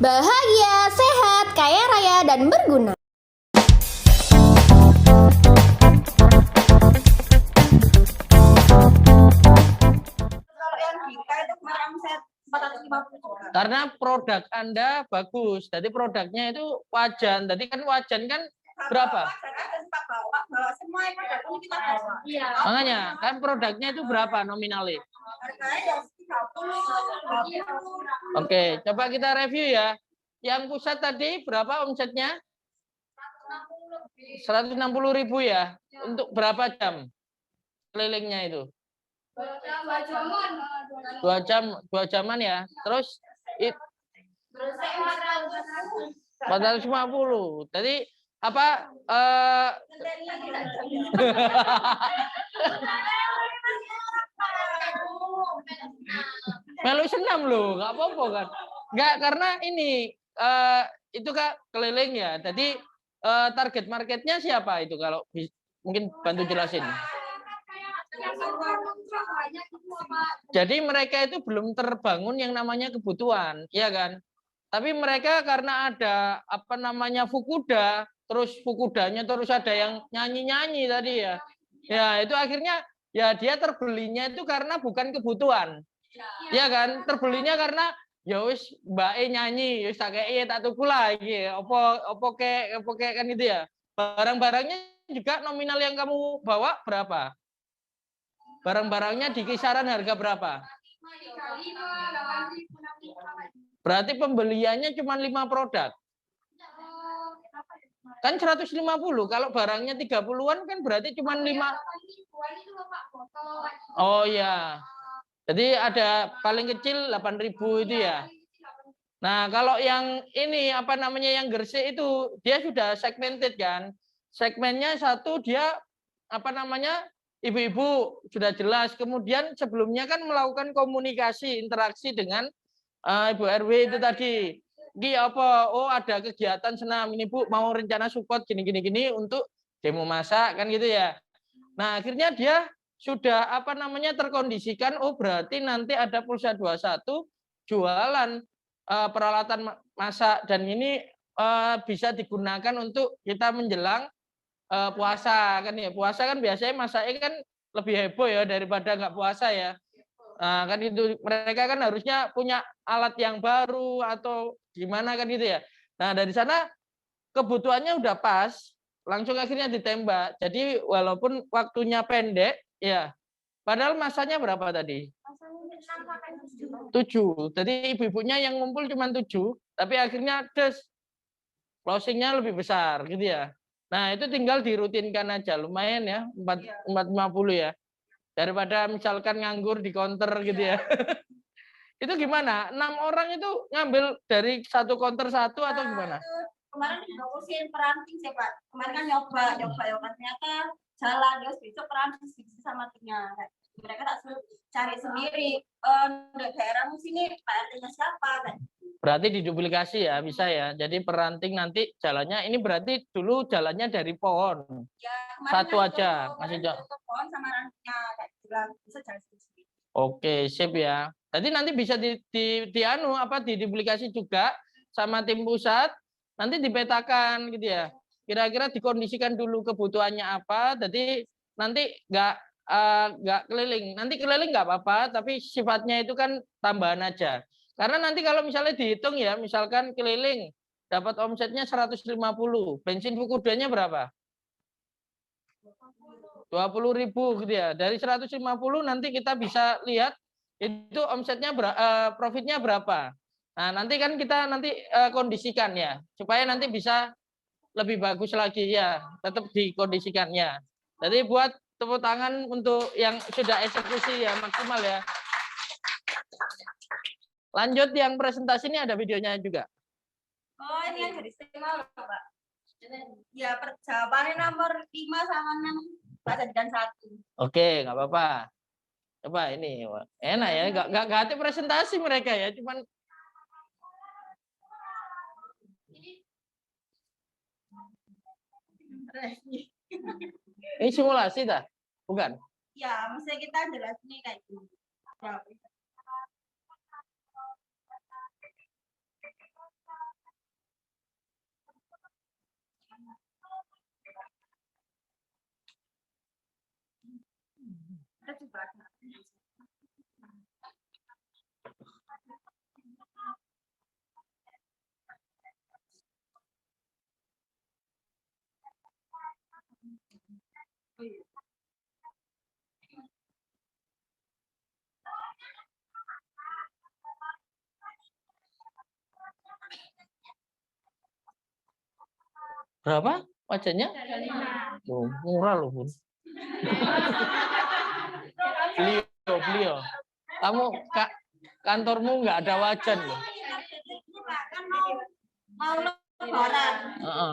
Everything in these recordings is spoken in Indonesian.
Bahagia, sehat, kaya raya, dan berguna. Kalau yang Gita itu kemarin omset 450 juga. Karena produk Anda bagus. Jadi produknya itu wajan. Tadi kan wajan kan berapa? Bawa semua yang produk ini kita bawa. Iya. Makanya kan produknya itu berapa nominalnya? Harganya ya 30. Oke, coba kita review ya. Yang pusat tadi berapa omsetnya? 160.000 ya. Untuk berapa jam kelilingnya itu? 2 jaman ya. Terus 450. Tadi apa? Melu senam loh, nggak apa-apa kan? Nggak, karena ini itu Kak keliling ya. Jadi target marketnya siapa itu kalau mungkin bantu jelasin. Jadi mereka itu belum terbangun yang namanya kebutuhan, ya kan? Tapi mereka karena ada apa namanya Fukuda, terus Fukudanya terus ada yang nyanyi-nyanyi tadi ya. Ya, itu akhirnya ya dia terbelinya itu karena bukan kebutuhan. Ya kan? Terbelinya karena ya wis mbake nyanyi, wis tak kei tak tuku lah iki. Opo kek kan itu ya. Barang-barangnya juga nominal yang kamu bawa berapa? Barang-barangnya di kisaran harga berapa? Berarti pembeliannya cuma 5 produk. Kan 150, kalau barangnya 30-an kan berarti cuma 5. Oh ya. Jadi ada paling kecil 8.000 itu ya. Nah, kalau yang ini apa namanya yang Gresik itu dia sudah segmented kan. Segmennya satu dia apa namanya ibu-ibu sudah jelas. Kemudian sebelumnya kan melakukan komunikasi interaksi dengan Ibu RW itu tadi. Ini apa? Oh, ada kegiatan senam ini Bu, mau rencana support gini untuk demo masak kan gitu ya. Nah, akhirnya dia sudah apa namanya terkondisikan, oh berarti nanti ada Pulsa 21 jualan peralatan masak dan ini bisa digunakan untuk kita menjelang puasa kan ya. Puasa kan biasanya masaknya kan lebih heboh ya daripada nggak puasa ya. Nah, kan itu mereka kan harusnya punya alat yang baru atau gimana kan gitu ya. Nah, dari sana kebutuhannya udah pas, langsung akhirnya ditembak. Jadi walaupun waktunya pendek, ya. Padahal masanya berapa tadi? 7. Jadi ibu-ibunya yang ngumpul cuma 7, tapi akhirnya closingnya lebih besar gitu ya. Nah, itu tinggal dirutinkan aja, lumayan ya, 450 ya. Daripada misalkan nganggur di counter gitu ya. Itu gimana? 6 orang itu ngambil dari satu counter satu atau gimana? Kemarin difokusin peranting sih Pak. Kemarin kan nyoba ternyata jalan, terus besok peranting sama timnya. Mereka tak suruh cari sendiri. Di daerahmu sini Pak RT-nya siapa kan? Berarti diduplikasi ya, bisa ya. Jadi peranting nanti jalannya ini berarti dulu jalannya dari pohon. Ya, satu aja, masih jauh. Pohon sama rantingnya kayak bilang bisa cari sendiri. Oke, sip ya. Tadi nanti bisa diduplikasi juga sama tim pusat, nanti dipetakan gitu ya. Kira-kira dikondisikan dulu kebutuhannya apa, jadi nanti nggak keliling. Nanti keliling nggak apa-apa, tapi sifatnya itu kan tambahan aja. Karena nanti kalau misalnya dihitung ya, misalkan keliling dapat omsetnya 150, bensin Fukudanya berapa? 20.000 gitu ya. Dari 150 nanti kita bisa lihat itu omsetnya profitnya berapa. Nah, nanti kan kita kondisikan ya, supaya nanti bisa lebih bagus lagi ya, tetap dikondisikannya. Jadi buat tepuk tangan untuk yang sudah eksekusi ya maksimal ya. Lanjut yang presentasi ini ada videonya juga. Oh, ini yang dari istimewa Pak. Ya, jawabannya nomor 5 sama 6. Dan 1. Oke, nggak apa-apa. Coba ini enak ya, nggak hati presentasi mereka ya, cuman ini simulasi dah, bukan? Ya, mesti kita jelasin kayak gini. Berapa wajannya? Oh, murah loh, Bun. Beliau. Kamu kantormu nggak ada wajan loh. Kan mau lebaran.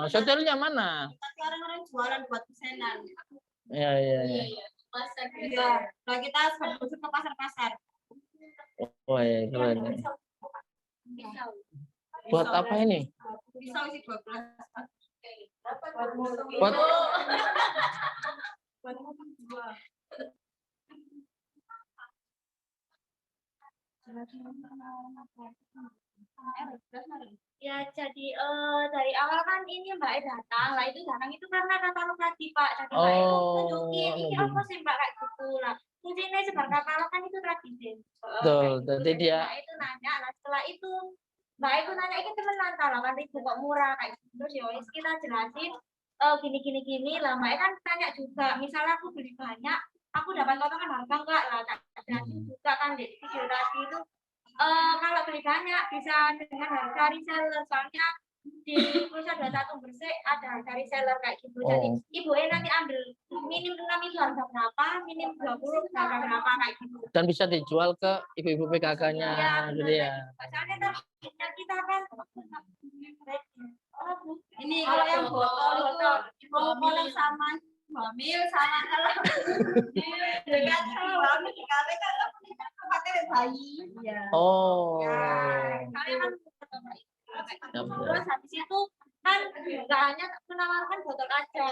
Hotelnya mana? Orang-orang jualan buat pesanan. Ya. Iya. Nah kita berusur ke pasar-pasar. Oh ya, keren. Buat apa ini? Pisau isi 12. Buat Ya, jadi dari awal kan ini Mbak E datang, lah itu datang itu karena katalog tadi Pak. Jadi Mbak E tuh tunjukin ini apa sih Mbak kayak gitu lah. Kuncinya sebar katalog kan itu tradisi. betul, jadi dia Mbak E itu nanya, lah setelah itu Mbak E itu nanya ini temenan kalau kan itu kok murah kayak gitu. Terus ya wis kita jelasin gini lah. Mbak E kan tanya juga, misalnya aku beli banyak, aku dapat potongan harga enggak lah. Tak jelasin juga kan di video tadi itu. Kalau beli banyak bisa dengan harga reseller, soalnya di Pulsa 21 Bersih ada harga reseller kayak gitu. Jadi Ibu nanti ambil minim 6 itu harga berapa, minim 20 harga berapa kayak gitu. dan bisa dijual ke ibu-ibu PKK-nya, gitu ya. Soalnya kan kita kan Ini kalau yang botol mau kolek sama hamil sama kalau dekat hamil dikali kan pakai bayi. Iya. Oh. Soalnya kan terus habis itu kan nggak hanya menawarkan botol aja.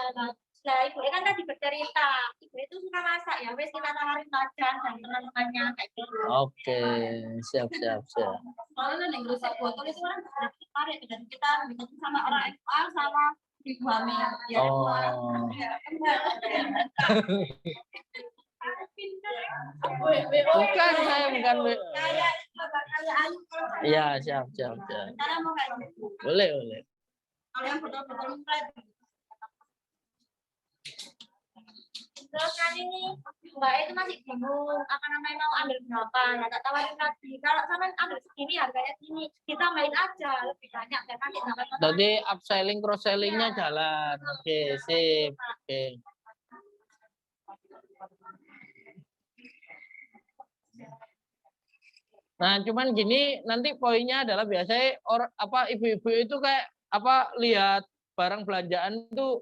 Nah, Ibu kan tadi bercerita, Ibu itu suka masak ya, wes kita tawarin wajan dan teman-temannya kayak gitu. Oke, siap. Soalnya yang rusak botol itu kan tertarik dan kita bikin sama orang FA sama ibu hamil. Ya, Bukan, saya bukan. Iya, siap. Cara mau kayak gitu. Boleh. Kalau yang botol-botol flat. Terus kan ini Mbak itu masih bingung apa namanya mau ambil berapa, nah tak tawarin lagi. Kalau sama ambil segini harganya segini, kita main aja lebih banyak dan nanti dapat. Jadi upselling, cross sellingnya jalan. Oke, sip. Oke. Nah, cuman gini, nanti poinnya adalah biasanya ibu-ibu itu kayak lihat barang belanjaan itu,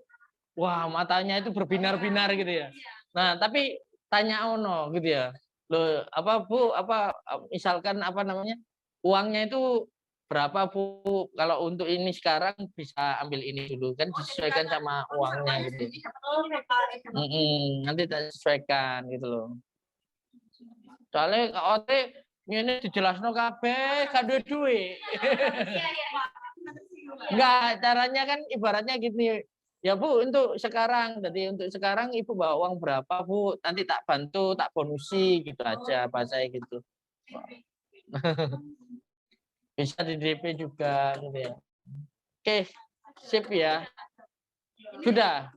wah matanya itu berbinar-binar gitu ya. Nah, tapi tanya ono gitu ya. Loh, Bu, misalkan uangnya itu berapa Bu? Kalau untuk ini sekarang bisa ambil ini dulu, kan disesuaikan sama uangnya gitu. Nanti tak sesuaikan gitu loh. Soalnya KOT ini dijelasno kabeh gak duwe. Enggak, caranya kan ibaratnya gini. Ya Bu, untuk sekarang, jadi untuk sekarang Ibu bawa uang berapa Bu? Nanti tak bantu, tak bonusi gitu aja, bahasanya gitu. Bisa di DP juga gitu ya. Oke, sip ya. Sudah.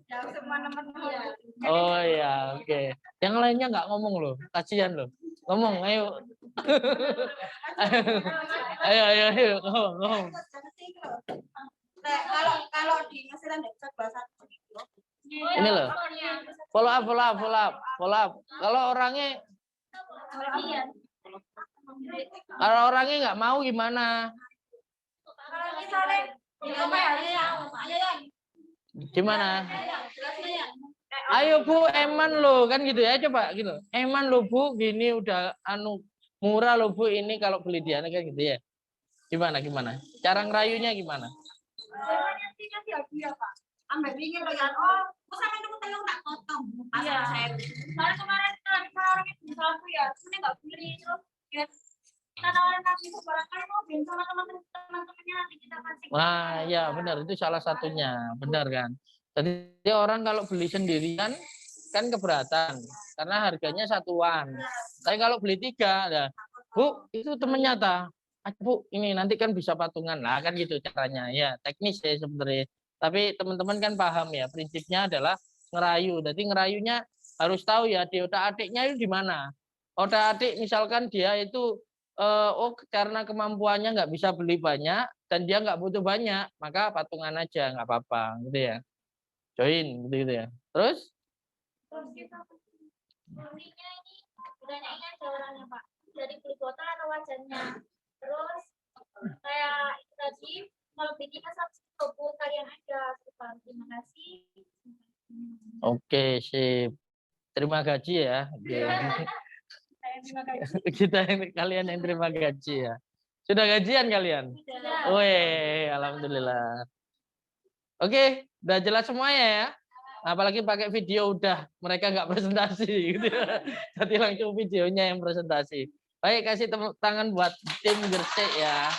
Oh ya, oke. Yang lainnya nggak ngomong loh, kasihan loh. Ngomong, ayo. ayo, ngomong. Kalau di Mesir ada bahasa ini loh. Follow up. Kalau orangnya nggak mau gimana? Gimana? Ayo Bu, eman loh kan gitu ya, coba gitu. Eman loh Bu, gini udah murah loh Bu ini kalau beli di anak kan gitu ya. Gimana? Cara ngerayunya gimana? Ambil ringin dengan sama itu telur tak potong. Iya. Soalnya kemarin orang itu aku ya, sebenarnya nggak beli terus ya. Kita tawarin lagi barangkali mau beli sama teman-temannya nanti kita kasih. Wah, ya benar itu salah satunya, benar kan. Jadi orang kalau beli sendirian kan keberatan. karena harganya satuan. Tapi kalau beli 3, nah, Bu, itu temennya ta. Bu, ini nanti kan bisa patungan lah kan gitu caranya ya, teknis ya sebenarnya. Tapi teman-teman kan paham ya, prinsipnya adalah ngerayu. Jadi ngerayunya harus tahu ya di otak adiknya itu di mana. Otak adik misalkan dia itu oh karena kemampuannya nggak bisa beli banyak dan dia nggak butuh banyak, maka patungan aja nggak apa-apa gitu ya. Join gitu ya. Terus Murninya ini bedanya ini aja orangnya Pak. Dari beli botol atau wajannya. Terus kayak itu tadi kalau bikin asap kebun kalian aja. Terima kasih. oke, sip. Terima gaji ya. Oke. Terima kasih. Kalian yang terima gaji ya. Sudah gajian kalian? Weh, alhamdulillah. Oke, udah jelas semuanya ya. Apalagi pakai video udah mereka nggak presentasi gitu ya. Jadi langsung videonya yang presentasi. Baik, kasih tepuk tangan buat tim Gresik ya.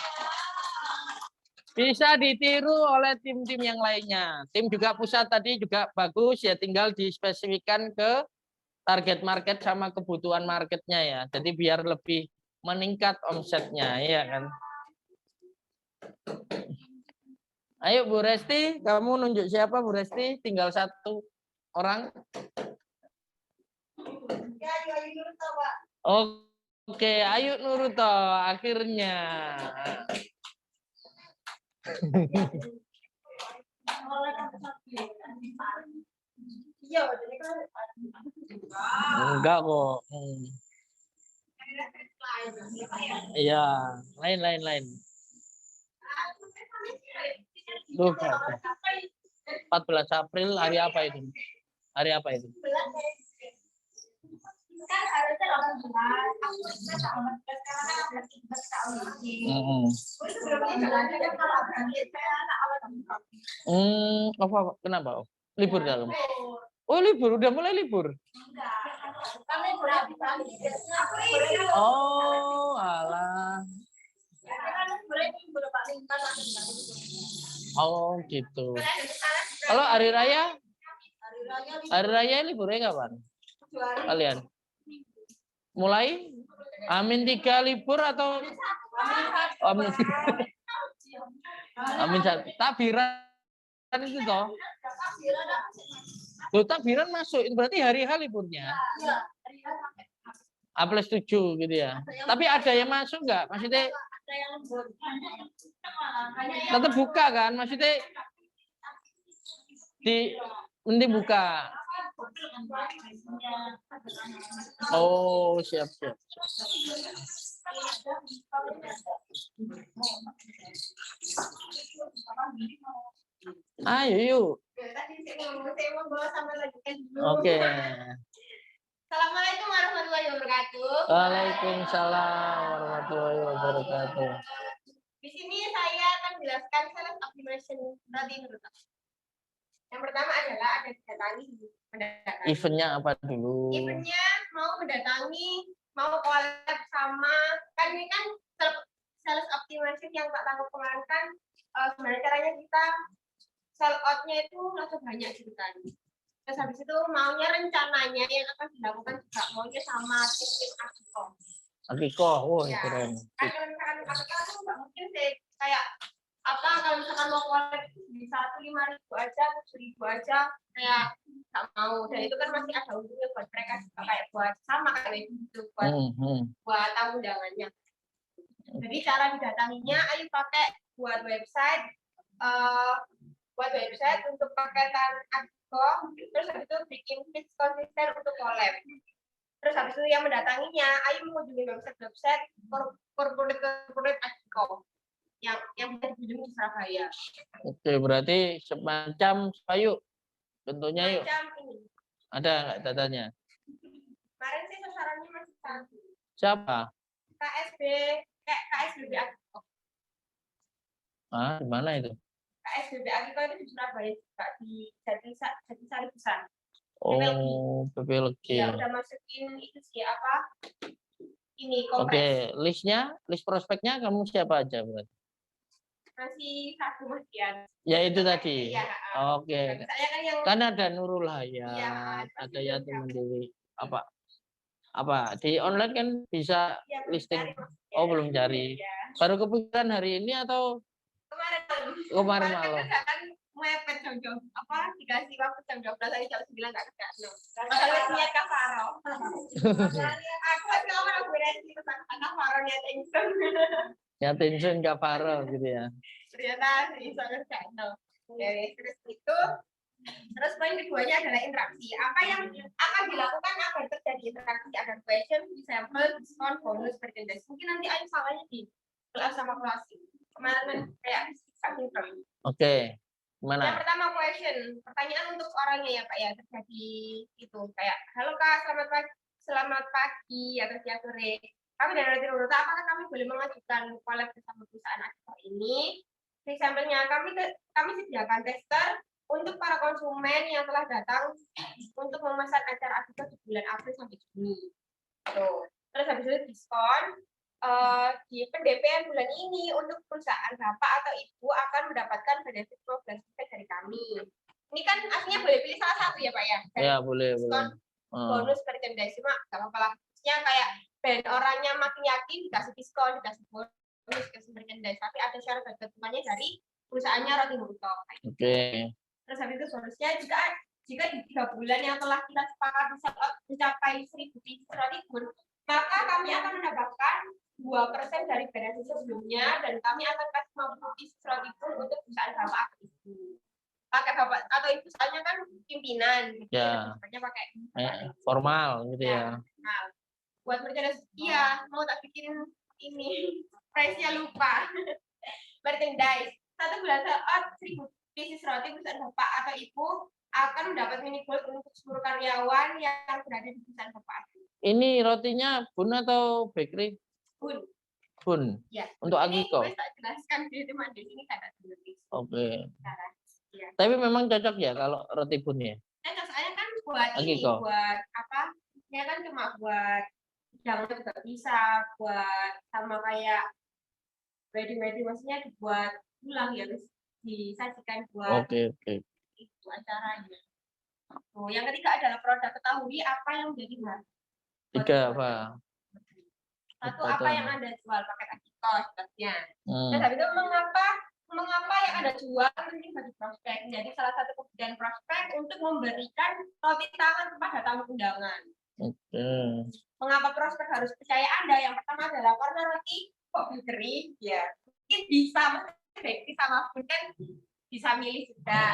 Bisa ditiru oleh tim-tim yang lainnya. Tim juga pusat tadi juga bagus ya, tinggal dispesifikkan ke target market sama kebutuhan marketnya ya. Jadi biar lebih meningkat omsetnya ya kan. Ayo Bu Resti, kamu nunjuk siapa Bu Resti? Tinggal 1 orang. Oke, Ayu Nuruto akhirnya. Enggak kok. Iya, lain. Tuh, 14 April hari apa itu? Hari apa itu? Apa? Kenapa? Libur dalam? Oh libur, udah mulai libur. Oh alah. Oh gitu. Kalau hari raya? Hari raya liburnya kapan? Kalian? Mulai? Amin 3 libur atau Amin? Amin 1. Takbiran itu toh? Loh, takbiran masuk, itu berarti hari H liburnya. A+7 gitu ya. Tapi ada yang masuk nggak? Maksudnya tetap buka kan? Maksudnya nanti buka. Oh, siap. Ayo yuk. Oke. Assalamualaikum warahmatullahi wabarakatuh. Waalaikumsalam warahmatullahi wabarakatuh. Di sini saya akan menjelaskan sales optimization berarti menurut aku. Yang pertama adalah ada mendatangi. Eventnya apa dulu? Eventnya mau mendatangi, mau collab sama, kan ini kan sales optimization yang Pak Tangguh kemarin kan sebenarnya caranya kita sell out-nya itu langsung banyak gitu kan. Terus habis itu maunya rencananya yang akan dilakukan juga maunya sama tim Akiko. Akiko, oh Ya. keren. Kan kalau misalkan Akiko itu nggak mungkin sih kayak apa kalau misalkan mau collab bisa 5.000 aja, 7.000 aja kayak nggak mau. Dan itu kan masih ada untungnya buat mereka juga kayak buat sama kayak gitu buat tamu undangannya. Jadi cara didatanginya ayo pakai buat website untuk paketan Akiko, terus habis itu bikin pitch konsisten untuk collab. Terus habis itu yang mendatanginya, ayo mengunjungi website corporate Akiko yang bisa dikunjungi di Surabaya. Oke, berarti semacam yuk bentuknya yuk. Macam ini. Ada nggak datanya? Kemarin sih sasarannya masih 1. Siapa? KSBB Akiko. Ah, di mana itu? KSBB Akiko itu di Surabaya juga di Jatisari Besar. Oh, PPLG. Ya udah masukin itu sih apa? Ini kompres. Oke, list prospeknya kamu siapa aja berarti? Masih 1 Mas Dian. Ya itu tadi. Ya, Oke. saya kan yang Kan ada Nurul Hayat, ya, ada Yatim Dewi. apa di online kan bisa Ya, listing. cari maksudnya. Oh, belum cari. Ya. Baru kepikiran hari ini atau Kemarin kemarin kan malam? kerjaan mepet jam-jam apa dikasih waktu jam 12 tadi jam 9 nggak kerja. Kalau niat kafaro. Aku masih lama beresin tentang kafaro niat ingsun. Ya tension nggak parah gitu ya. Ternyata bisa kerja no. Dari terus itu terus poin keduanya adalah interaksi. Apa yang akan dilakukan agar terjadi interaksi agar question, example, diskon, bonus, merchandise. Mungkin nanti Ayu salahnya di kelas sama kelas. Kemarin kan kayak sinkron. Oke. Yang Gimana? pertama question, pertanyaan untuk orangnya ya Pak ya terjadi itu kayak halo Kak, selamat pagi atau siang sore. Kami dari Roti Nuruta, apakah kami boleh mengajukan collab bersama perusahaan aktor ini? Sampelnya kami sediakan tester untuk para konsumen yang telah datang untuk memesan acara aktor di bulan April sampai Juni. Tuh. Terus habis itu diskon di pendampingan bulan ini untuk perusahaan bapak atau ibu akan mendapatkan benefit 12% dari kami. Ini kan aslinya boleh pilih salah satu ya Pak ya? Ya boleh Diskon, boleh. bonus merchandise cuma nggak apa-apa lah. Kayak brand orangnya makin yakin dikasih diskon, dikasih bonus, dikasih merchandise. Tapi ada syarat dan ketentuannya dari perusahaannya Roti Nuruto. Oke. Terus habis itu bonusnya jika di 3 bulan yang telah kita sepakati mencapai 1.000 pieces roti pun, maka kami akan mendapatkan 2% dari benefit sebelumnya dan kami akan kasih 50 pieces roti pun untuk perusahaan bapak atau ibu. Pakai bapak atau ibu soalnya kan pimpinan, gitu. Ya. Pakai Formal gitu ya. Nah, buat merchandise iya mau tak bikin ini price-nya lupa. Merchandise 1 bulan saat 1.000 pieces roti perusahaan bapak atau ibu akan mendapat mini gold untuk seluruh karyawan yang berada di perusahaan bapak. Ini rotinya bun atau bakery? Bun. Bun. Ya. Untuk Ini Akiko. gue tak jelaskan di cuma di sini kata tulis. Oke. Ya. Tapi memang cocok ya kalau roti bun ya. Soalnya kan buat ini Akiko. buat apa? Ya kan cuma buat jangan juga bisa buat sama kayak wedding maksudnya dibuat ulang ya terus disajikan buat Oke. itu acaranya. Oh, yang ketiga adalah produk ketahui apa yang menjadi bahan. 3 apa? Satu apa yang Anda jual pakai Akiko sebenarnya. Dan Hmm. habis itu mengapa yang Anda jual penting bagi prospek. Jadi salah satu kebutuhan prospek untuk memberikan roti tangan kepada tamu undangan. Oke. Mengapa prospek harus percaya Anda? Yang pertama adalah karena roti kok bakery ya. Mungkin bisa bakery sama pun kan bisa milih juga.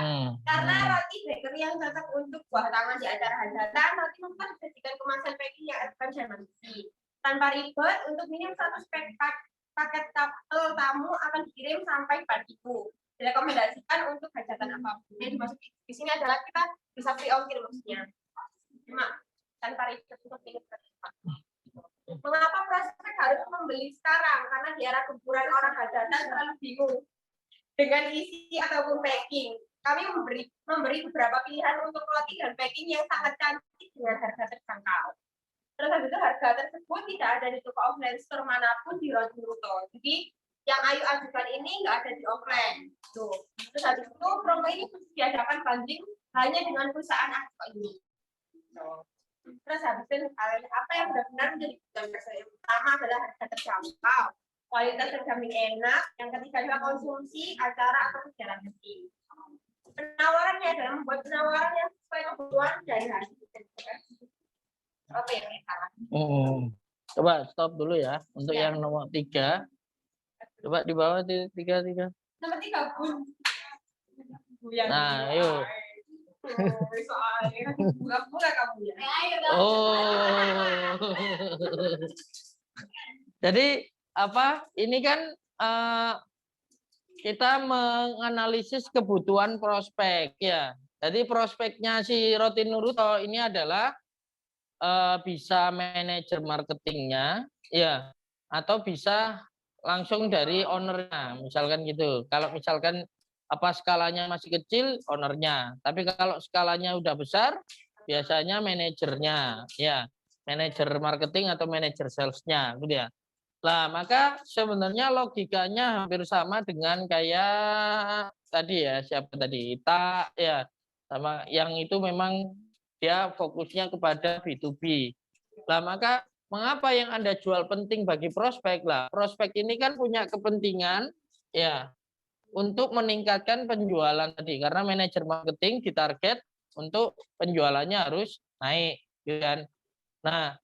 Karena roti bakery yang cocok untuk buah tangan di acara hajatan, roti memang disajikan kemasan packing yang advance tanpa ribet untuk minim 100 paket tamu akan dikirim sampai pagiku. Direkomendasikan untuk hajatan apapun. Yang dimaksud di sini adalah kita bisa free ongkir maksudnya. Cuma tanpa ribet untuk minim. Mengapa prospek harus membeli sekarang? Karena di era gempuran orang hajatan terlalu bingung dengan isi ataupun packing. Kami memberi beberapa pilihan untuk roti dan packing yang sangat cantik dengan harga terjangkau. Terus habis itu harga tersebut tidak ada di toko offline store manapun di Roti Nuruto. Jadi yang Ayu ajukan ini nggak ada di offline. Tuh. Terus habis itu promo ini diadakan banding hanya dengan perusahaan Akiko ini. Terus habis itu apa yang benar-benar menjadi kebutuhan yang pertama adalah harga terjangkau, kualitas terjamin enak, yang ketiga adalah konsumsi, acara atau kegiatan penting. Penawarannya adalah membuat penawaran yang sesuai kebutuhan dari hasil. Apa yang salah? Coba stop dulu ya untuk yang nomor 3. Coba di bawah 3. Nomor 3 bun. Nah, yuk. Soalnya bunga kamu ya. Oh. Jadi apa? Ini kan kita menganalisis kebutuhan prospek ya. Jadi prospeknya si Roti Nuruto ini adalah bisa manajer marketingnya ya, atau bisa langsung dari ownernya misalkan gitu. Kalau misalkan apa skalanya masih kecil ownernya, tapi kalau skalanya udah besar biasanya manajernya ya, manajer marketing atau manajer salesnya gitu ya. Nah maka sebenarnya logikanya hampir sama dengan kayak tadi ya, siapa tadi, Ita ya, sama yang itu memang dia fokusnya kepada B2B. Nah, maka mengapa yang Anda jual penting bagi prospek? Lah, prospek ini kan punya kepentingan ya untuk meningkatkan penjualan tadi, karena manajer marketing ditarget untuk penjualannya harus naik, gitu kan. Nah,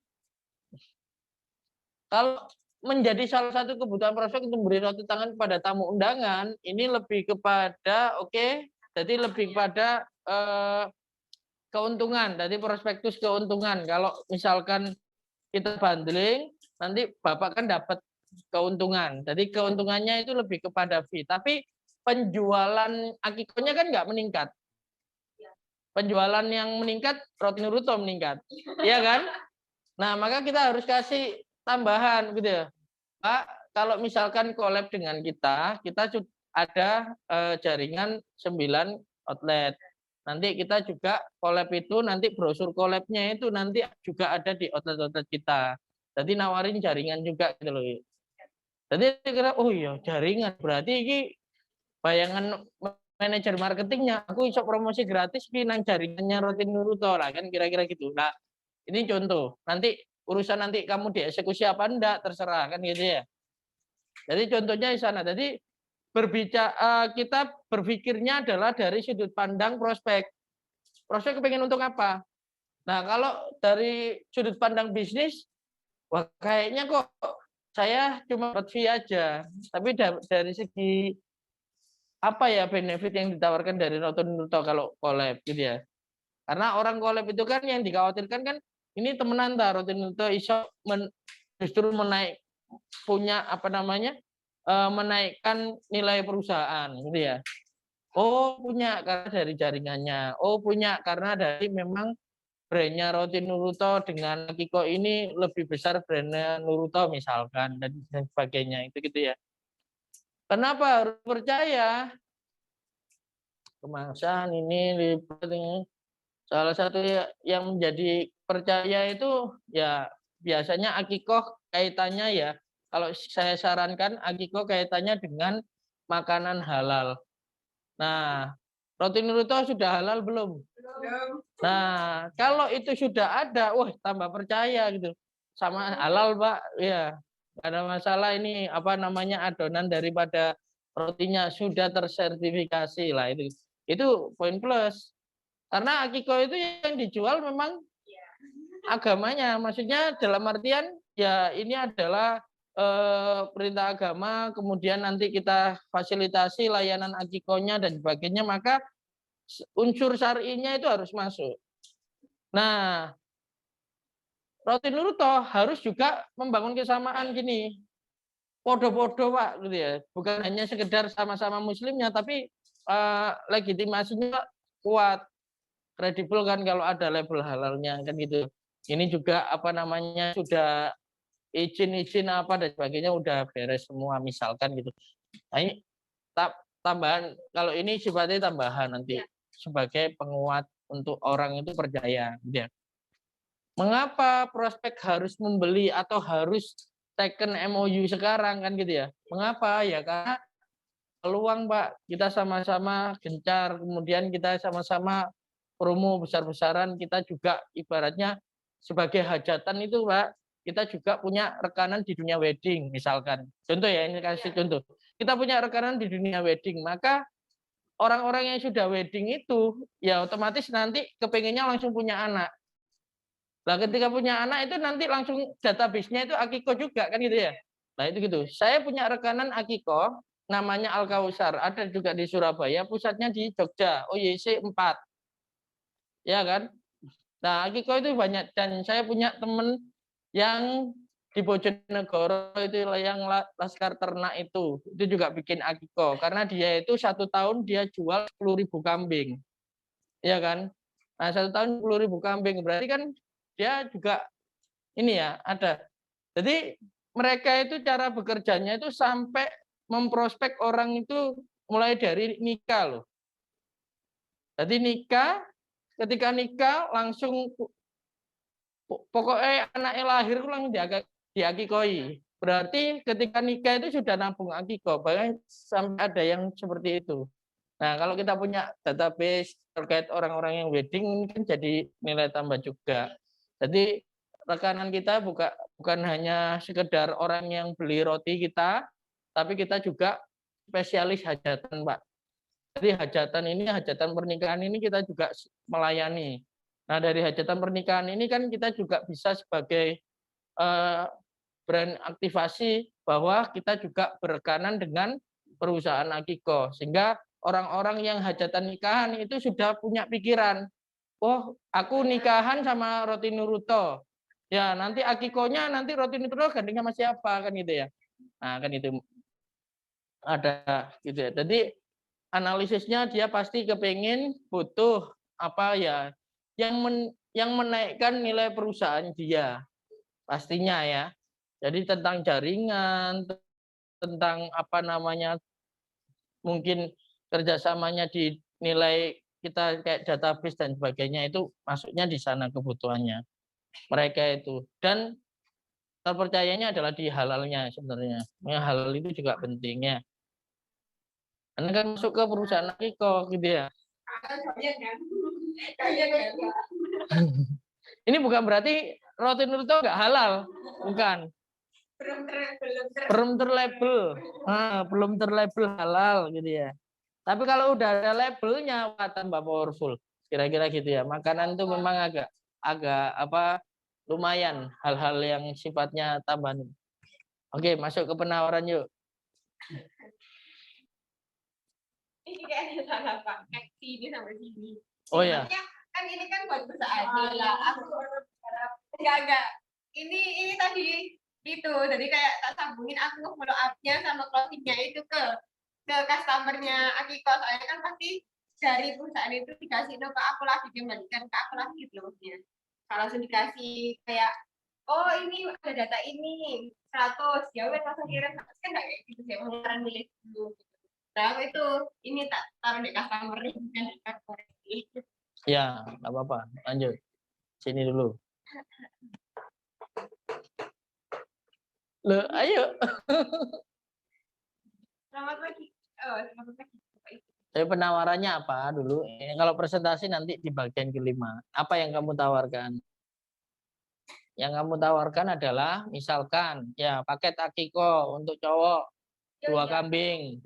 kalau menjadi salah satu kebutuhan prospek untuk memberi roti tangan kepada tamu undangan, ini lebih kepada jadi lebih kepada keuntungan. Jadi prospektus keuntungan. Kalau misalkan kita bundling, nanti Bapak kan dapat keuntungan. Jadi keuntungannya itu lebih kepada fee. Tapi penjualan akikonya kan nggak meningkat. Penjualan yang meningkat, roti Nuruto meningkat. Iya kan? Nah, maka kita harus kasih tambahan gitu ya. Pak, kalau misalkan collab dengan kita ada jaringan 9 outlet. Nanti kita juga collab itu, nanti brosur collabnya itu nanti juga ada di outlet-outlet kita. Jadi nawarin jaringan juga gitu loh. Jadi kira oh iya jaringan, berarti ini bayangan manajer marketingnya, aku iso promosi gratis ki nang jaringannya Roti Nuruto lah kan kira-kira gitu. Nah, ini contoh. Nanti urusan nanti kamu dieksekusi apa enggak terserah kan gitu ya. Jadi contohnya di sana. Jadi berbicara kita berpikirnya adalah dari sudut pandang prospek. Prospek kepengen untuk apa? Nah, kalau dari sudut pandang bisnis, wah kayaknya kok saya cuma dapat fee aja. Tapi dari segi apa ya benefit yang ditawarkan dari Roti Nuruto kalau collab gitu ya. Karena orang collab itu kan yang dikhawatirkan kan ini temenan ta Roti Nuruto iso justru punya apa namanya menaikkan nilai perusahaan gitu ya. Oh punya karena dari jaringannya. Oh punya karena dari memang brandnya Roti Nuruto dengan Akiko ini lebih besar brandnya Nuruto misalkan dan sebagainya itu gitu ya. Kenapa harus percaya? Kemasan ini salah satu yang menjadi percaya itu ya biasanya Akiko kaitannya ya kalau saya sarankan Akiko kaitannya dengan makanan halal. Nah, Roti Nuruto sudah halal belum? Nah, kalau itu sudah ada, wah tambah percaya gitu. Sama halal, Pak. Ya, nggak ada masalah ini apa namanya adonan daripada rotinya sudah tersertifikasi lah itu. Itu poin plus. Karena Akiko itu yang dijual memang agamanya, maksudnya dalam artian ya ini adalah perintah agama, kemudian nanti kita fasilitasi layanan akikonya dan sebagainya, maka unsur syar'inya itu harus masuk. Nah, Roti Nuruto harus juga membangun kesamaan gini, podo-podo Pak, gitu ya, bukan hanya sekedar sama-sama muslimnya, tapi legitimasinya kuat, kredibel kan kalau ada label halalnya kan gitu. Ini juga apa namanya sudah izin apa dan sebagainya udah beres semua misalkan gitu. Nah, ini tambahan kalau ini sifatnya tambahan nanti sebagai penguat untuk orang itu percaya gitu ya. Mengapa prospek harus membeli atau harus taken MOU sekarang kan gitu ya. Mengapa? Ya karena peluang Pak, kita sama-sama gencar, kemudian kita sama-sama promo besar-besaran, kita juga ibaratnya sebagai hajatan itu Pak, kita juga punya rekanan di dunia wedding misalkan. Contoh ya, ini kasih contoh. Kita punya rekanan di dunia wedding, maka orang-orang yang sudah wedding itu ya otomatis nanti kepengennya langsung punya anak. Nah, ketika punya anak itu nanti langsung database-nya itu Akiko juga kan gitu ya. Nah, itu gitu. Saya punya rekanan Akiko namanya Al Kausar, ada juga di Surabaya, pusatnya di Jogja, OYC 4. Ya kan? Nah, Akiko itu banyak dan saya punya teman yang di Bojonegoro itu yang Laskar Ternak itu juga bikin Akiko karena dia itu 1 tahun dia jual 10.000 kambing. Ya kan? Nah, 1 tahun 10.000 kambing berarti kan dia juga ini ya ada. Jadi mereka itu cara bekerjanya itu sampai memprospek orang itu mulai dari nikah loh. Jadi nikah, ketika nikah langsung pokoknya anaknya lahir langsung diakikoi. Berarti ketika nikah itu sudah nabung akiko, bahkan sampai ada yang seperti itu. Nah, kalau kita punya database terkait orang-orang yang wedding ini kan jadi nilai tambah juga. Jadi rekanan kita bukan hanya sekedar orang yang beli roti kita, tapi kita juga spesialis hajatan, Pak. Jadi hajatan pernikahan ini kita juga melayani. Nah, dari hajatan pernikahan ini kan kita juga bisa sebagai brand aktivasi bahwa kita juga berekanan dengan perusahaan Akiko, sehingga orang-orang yang hajatan nikahan itu sudah punya pikiran, oh aku nikahan sama Roti Nuruto, ya nanti Akikonya nanti Roti Nuruto gantinya sama siapa kan gitu ya. Nah kan itu ada gitu ya. Jadi analisisnya dia pasti kepingin butuh apa ya yang menaikkan nilai perusahaan dia pastinya ya. Jadi tentang jaringan, tentang apa namanya mungkin kerjasamanya dinilai kita kayak database dan sebagainya itu masuknya di sana kebutuhannya mereka itu, dan terpercayanya adalah di halalnya sebenarnya. Halal itu juga pentingnya. Karena kan masuk ke perusahaan Akiko gitu ya. Ini bukan berarti Roti Nuruto nggak halal, bukan. Belum terlabel halal gitu ya. Tapi kalau udah ada labelnya wah, tambah powerful. Kira-kira gitu ya. Makanan itu memang agak apa lumayan hal-hal yang sifatnya tambahan. Oke, masuk ke penawaran yuk. Ini kayaknya salah Pak. Sini sampai sini. Oh ya. Kan ini kan buat perusahaan lah. Aku enggak. Ini tadi itu. Jadi kayak tak sambungin aku follow up-nya sama closing-nya itu ke customer-nya Akiko. Soalnya kan pasti dari perusahaan itu dikasih ke aku lagi, dikembalikan ke aku lagi gitu loh maksudnya. Kalau langsung dikasih kayak oh ini ada data ini 100 ya wes langsung kirim kan enggak kayak gitu sih, pengeluaran milik dulu. Nah itu ini tak taruh di customer bukan di customer. Ya, nggak apa-apa. Lanjut. Sini dulu. Loh, ayo. Selamat pagi. Oh, selamat pagi. Tapi penawarannya apa dulu? Kalau presentasi nanti di bagian kelima. Apa yang kamu tawarkan? Yang kamu tawarkan adalah misalkan ya paket Akiko untuk cowok 2 kambing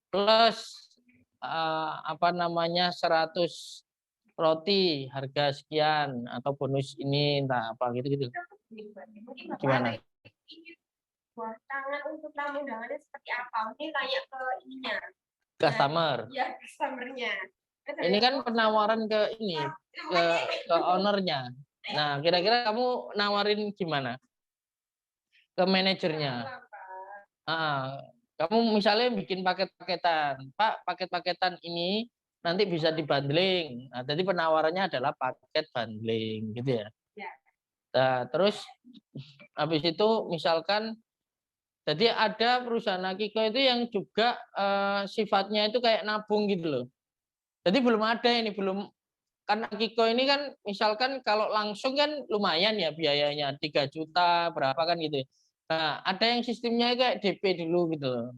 plus apa namanya 100 roti harga sekian atau bonus ini entah apa gitu. Gimana? Buat tangan untuk tamu undangannya seperti apa? Mungkin tanya ke ininya. Customer. Ya, customernya. Ini kan penawaran ke ini ke ownernya. Nah, kira-kira kamu nawarin gimana? Ke manajernya. Kamu misalnya bikin paket-paketan. Pak, paket-paketan ini nanti bisa dibundling. Nah, jadi penawarannya adalah paket bundling gitu ya. Nah, terus habis itu misalkan jadi ada perusahaan Akiko itu yang juga sifatnya itu kayak nabung gitu loh. Jadi belum ada ini, kan Akiko ini kan misalkan kalau langsung kan lumayan ya biayanya 3 juta berapa kan gitu. Nah, ada yang sistemnya kayak DP dulu gitu loh.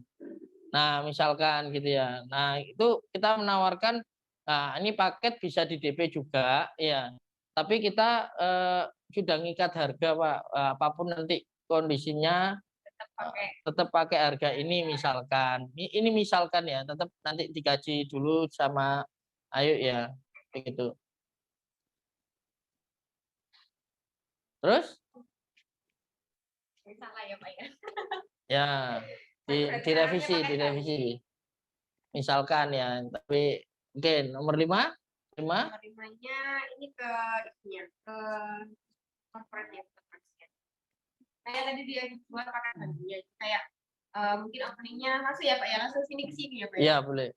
Nah, misalkan gitu ya. Nah, itu kita menawarkan nah ini paket bisa di DP juga ya. Tapi kita sudah ngikat harga, Pak. Apapun nanti kondisinya tetap pakai harga ini misalkan. Ini misalkan ya, tetap nanti dikaji dulu sama ayo ya begitu. Terus? Salah ya Pak ya. Ya, direvisi. Misalkan ya, tapi oke, nomor 5. Nomor 5-nya ini ke corporate ya. Kayak tadi dia buat pakai bajunya kayak mungkin openingnya langsung ya Pak ya, langsung sini ke sini ya Pak. Iya, boleh.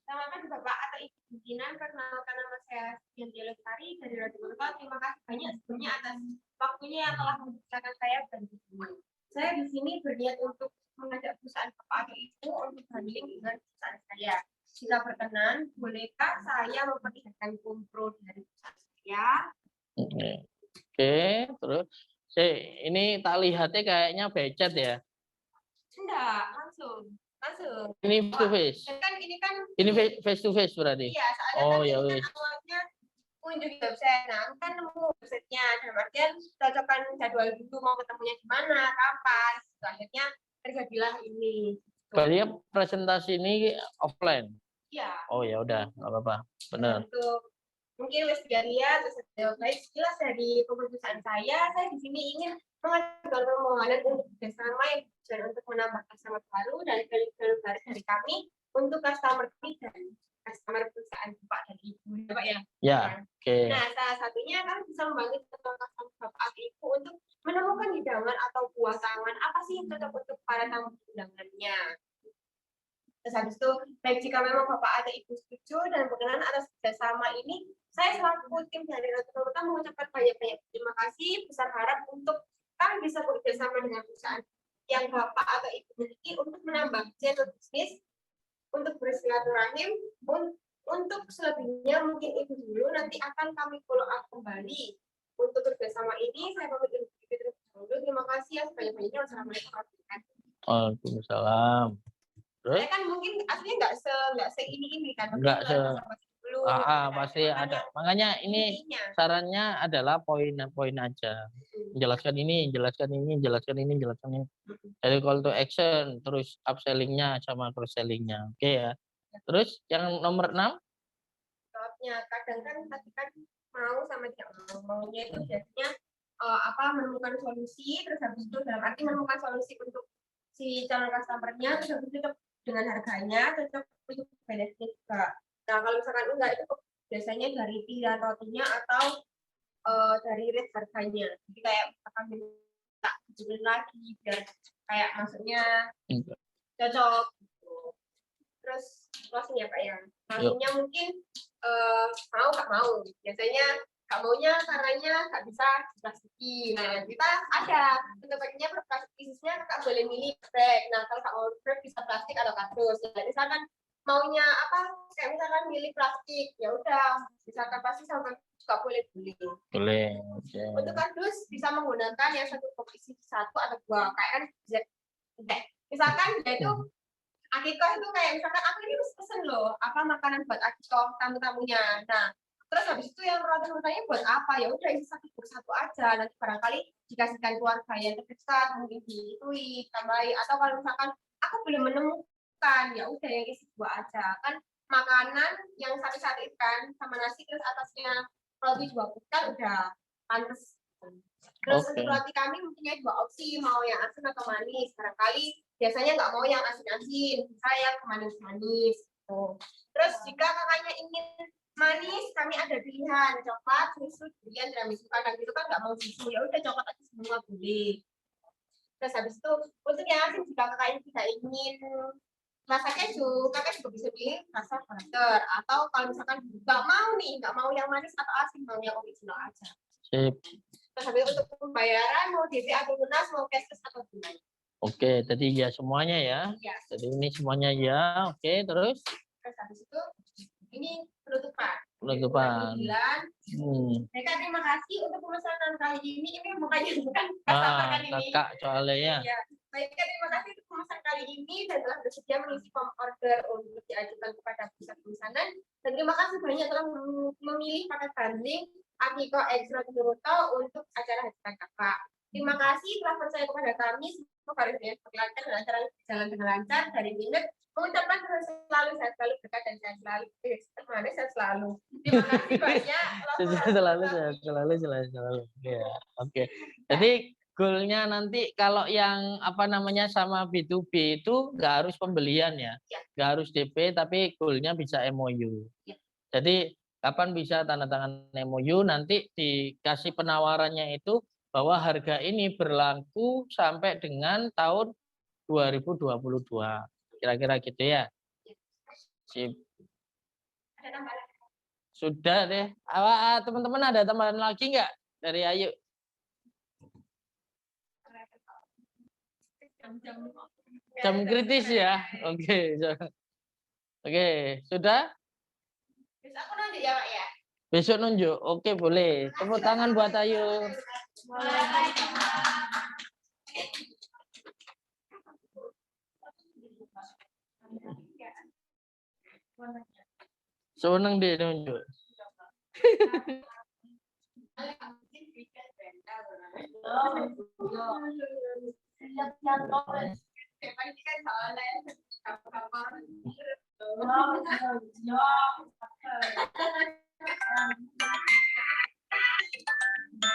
Selamat pagi Bapak atau Ibu pimpinan, perkenalkan nama saya Yanti Lestari dari Radio Berkat. Terima kasih banyak sebelumnya atas waktunya yang telah memberitakan saya dan di sini. Saya di sini berniat untuk mengajak perusahaan Bapak atau Ibu untuk banding dengan perusahaan saya. Jika berkenan, bolehkah saya memperlihatkan kompro dari perusahaan saya? Oke, terus ini tak lihatnya kayaknya becet ya. Enggak, langsung. langsung. Ini face to face. Dan kan ini kan Ini face to face berarti. iya, soalnya Oh, kan ya ini wis. kan awalnya kunjungi website. Nah, aku kan nemu websitenya dalam artian cocokkan jadwal dulu mau ketemunya di mana, kapan. Gitu. Akhirnya terjadilah ini. Berarti presentasi ini offline. Iya. Oh ya udah, nggak apa-apa. Benar. Untuk mungkin wis lihat terus baik jelas dari keputusan saya di sini ingin mengajukan permohonan untuk bersama yang tujuan untuk menambah customer baru dan value baru dari kami untuk customer kami dan customer perusahaan Bapak dan Ibu ya Pak ya. Ya, oke. Nah, salah satunya kan bisa membantu customer Bapak dan Ibu untuk menemukan hidangan atau buah tangan apa sih yang cocok untuk para tamu undangannya. Terus habis itu, baik jika memang Bapak atau Ibu setuju dan berkenan atas kerjasama ini, saya selaku tim dari Ratu Nurta mengucapkan banyak-banyak terima kasih, besar harap untuk kami bisa bekerjasama dengan perusahaan yang Bapak atau Ibu miliki untuk menambah channel bisnis, untuk bersilaturahim, untuk selebihnya mungkin Ibu dulu, nanti akan kami follow up kembali. Untuk kerjasama ini, saya pamit undur diri dulu. Terima kasih ya sebanyak-banyaknya. Wassalamualaikum warahmatullahi wabarakatuh. Waalaikumsalam. Terus? Saya kan mungkin aslinya nggak se ini kan. Nggak se- Belum. pasti ada. Makanya ini Intinya. sarannya adalah poin-poin aja. Jelaskan ini, jelaskan ini, jelaskan ini, jelaskan ini. Dari call to action, terus upselling-nya sama cross selling-nya. Oke ya. Terus yang nomor 6? Jawabnya kadang kan tadi kan mau sama tidak mau. Maunya itu biasanya menemukan solusi, terus habis itu dalam arti menemukan solusi untuk si calon customer-nya, terus habis itu cocok dengan harganya, cocok untuk benefit juga. Nah, kalau misalkan enggak itu biasanya dari pilihan rotinya atau dari rate harganya. Jadi kayak misalkan minta kecilin lagi biar kayak maksudnya cocok. Terus closing ya Pak ya. Closingnya mungkin mau nggak mau. Biasanya nggak maunya caranya nggak bisa diplastiki. Nah kita ada untuk pakainya plastik bisnisnya nggak boleh milih bag. Nah kalau nggak mau bag bisa plastik atau kardus. Nah, misalkan maunya kayak misalkan milih plastik ya udah misalkan pasti sama juga boleh beli. Boleh. Untuk kardus bisa menggunakan yang satu isi satu atau dua kayak kan bisa. Misalkan dia itu akikoh itu kayak misalkan aku ini pesen loh makanan buat akikoh tamu-tamunya. Nah terus habis itu yang roti-rotinya buat apa ya udah isi satu aja nanti barangkali dikasihkan keluarga yang terdekat mungkin diitui tambahi atau kalau misalkan aku belum menemukan ya udah yang isi dua aja kan makanan yang satu ikan sama nasi terus atasnya roti dua bukan udah pantas. Terus untuk roti kami mungkinnya dua opsi mau yang asin atau manis barangkali biasanya nggak mau yang asin-asin saya manis-manis. Terus jika kakaknya ingin manis kami ada pilihan coklat, susu, durian, tiramisu kadang gitu kan nggak mau susu ya udah coklat aja semua boleh. Terus habis itu untuk yang asin jika kakaknya tidak ingin rasa keju kakak juga bisa pilih rasa butter atau kalau misalkan nggak mau yang manis atau asin mau yang original aja. Sip. Terus habis itu untuk pembayaran mau DP atau lunas mau cashless atau tunai. Oke, tadi ya semuanya ya. Ya. Jadi ini semuanya ya. Oke, terus? Terus habis itu ini penutupan. Penutupan. Mereka terima kasih untuk pemesanan kali ini. Ini bukan customer kali ini. Kakak soalnya ya. Ya. Mereka terima kasih untuk pemesanan kali ini dan telah bersedia mengisi form order untuk diajukan kepada pusat pemesanan. Dan terima kasih banyak telah memilih paket bundling Akiko X Roti Nurta untuk acara hajatan kakak. Terima kasih telah percaya kepada kami. Semoga hari lancar dan acara berjalan dengan lancar dari minut. Mengucapkan selalu sehat selalu berkat dan sehat selalu. Sehat selalu. Terima kasih banyak. selalu. Ya, oke. Jadi goalnya nanti kalau yang sama B2B itu nggak harus pembelian ya, nggak harus DP tapi goalnya bisa MOU. Jadi kapan bisa tanda tangan MOU nanti dikasih penawarannya itu bahwa harga ini berlaku sampai dengan tahun 2022. Kira-kira gitu ya. Sip. Sudah deh. Teman-teman ada tambahan lagi nggak dari Ayu? Jam kritis ya. Oke. Oke, sudah? Besok aku nunjuk ya Pak ya. Besok nunjuk. Oke, boleh. Tepuk tangan buat Ayu. Seneng dia nunjuk.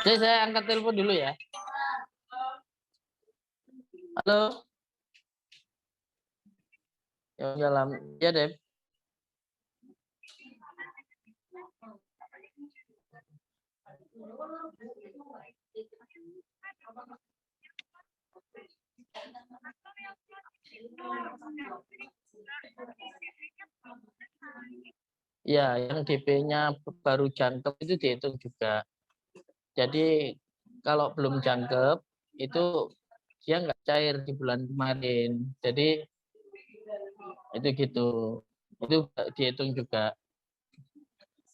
Jadi saya angkat telepon dulu ya. Halo. Ya, dalam. Ya, Dep. Ya, yang DP-nya baru jangkep itu dihitung juga. Jadi kalau belum jangkep itu dia nggak cair di bulan kemarin. Jadi itu gitu. Itu dihitung juga.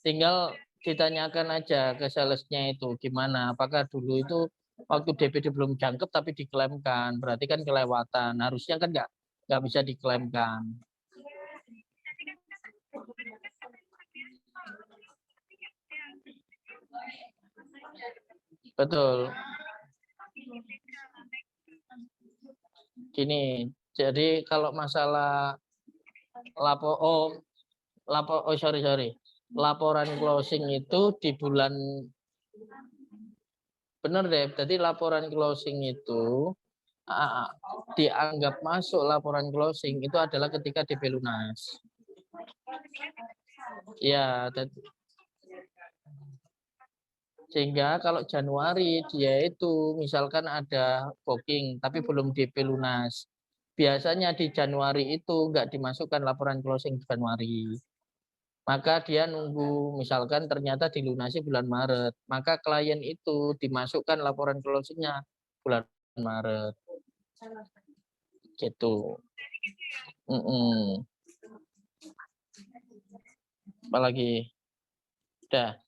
Tinggal ditanyakan aja ke salesnya itu gimana. Apakah dulu itu waktu DP belum jangkep tapi diklaimkan, berarti kan kelewatan. Harusnya kan nggak bisa diklaimkan. Betul. Gini, jadi kalau masalah laporan closing itu di bulan benar deh. Jadi laporan closing itu dianggap masuk laporan closing itu adalah ketika DP lunas. Ya, sehingga kalau Januari dia itu misalkan ada booking tapi belum DP lunas. Biasanya di Januari itu nggak dimasukkan laporan closing Januari. Maka dia nunggu misalkan ternyata dilunasi bulan Maret. Maka klien itu dimasukkan laporan closingnya bulan Maret. Gitu. Apalagi? Udah.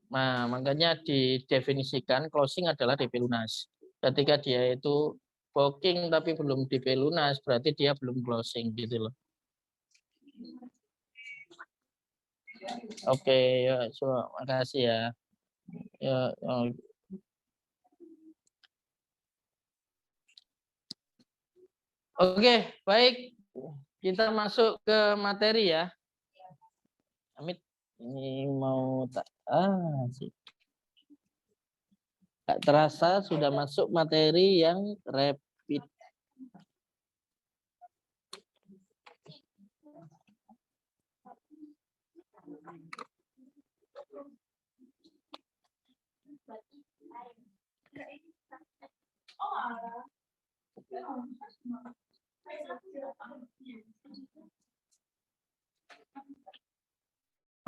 Nah, makanya didefinisikan closing adalah DP lunas. Ketika dia itu booking tapi belum DP lunas, berarti dia belum closing gitu loh. Oke, ya, makasih ya. Ya, Oke, baik. Kita masuk ke materi ya. Amit, ini mau sih. Gak terasa sudah masuk materi yang rapid.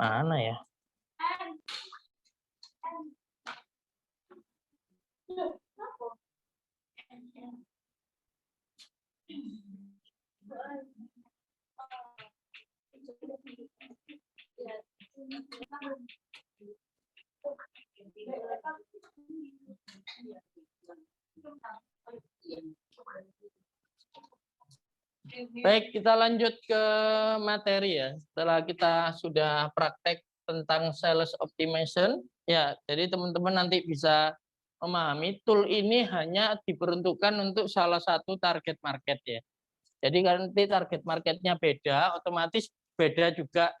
Mana ya? Baik, kita lanjut ke materi ya. Setelah kita sudah praktek tentang sales optimization, ya, jadi teman-teman nanti bisa memahami tool ini hanya diperuntukkan untuk salah satu target market ya. Jadi nanti target marketnya beda, otomatis beda juga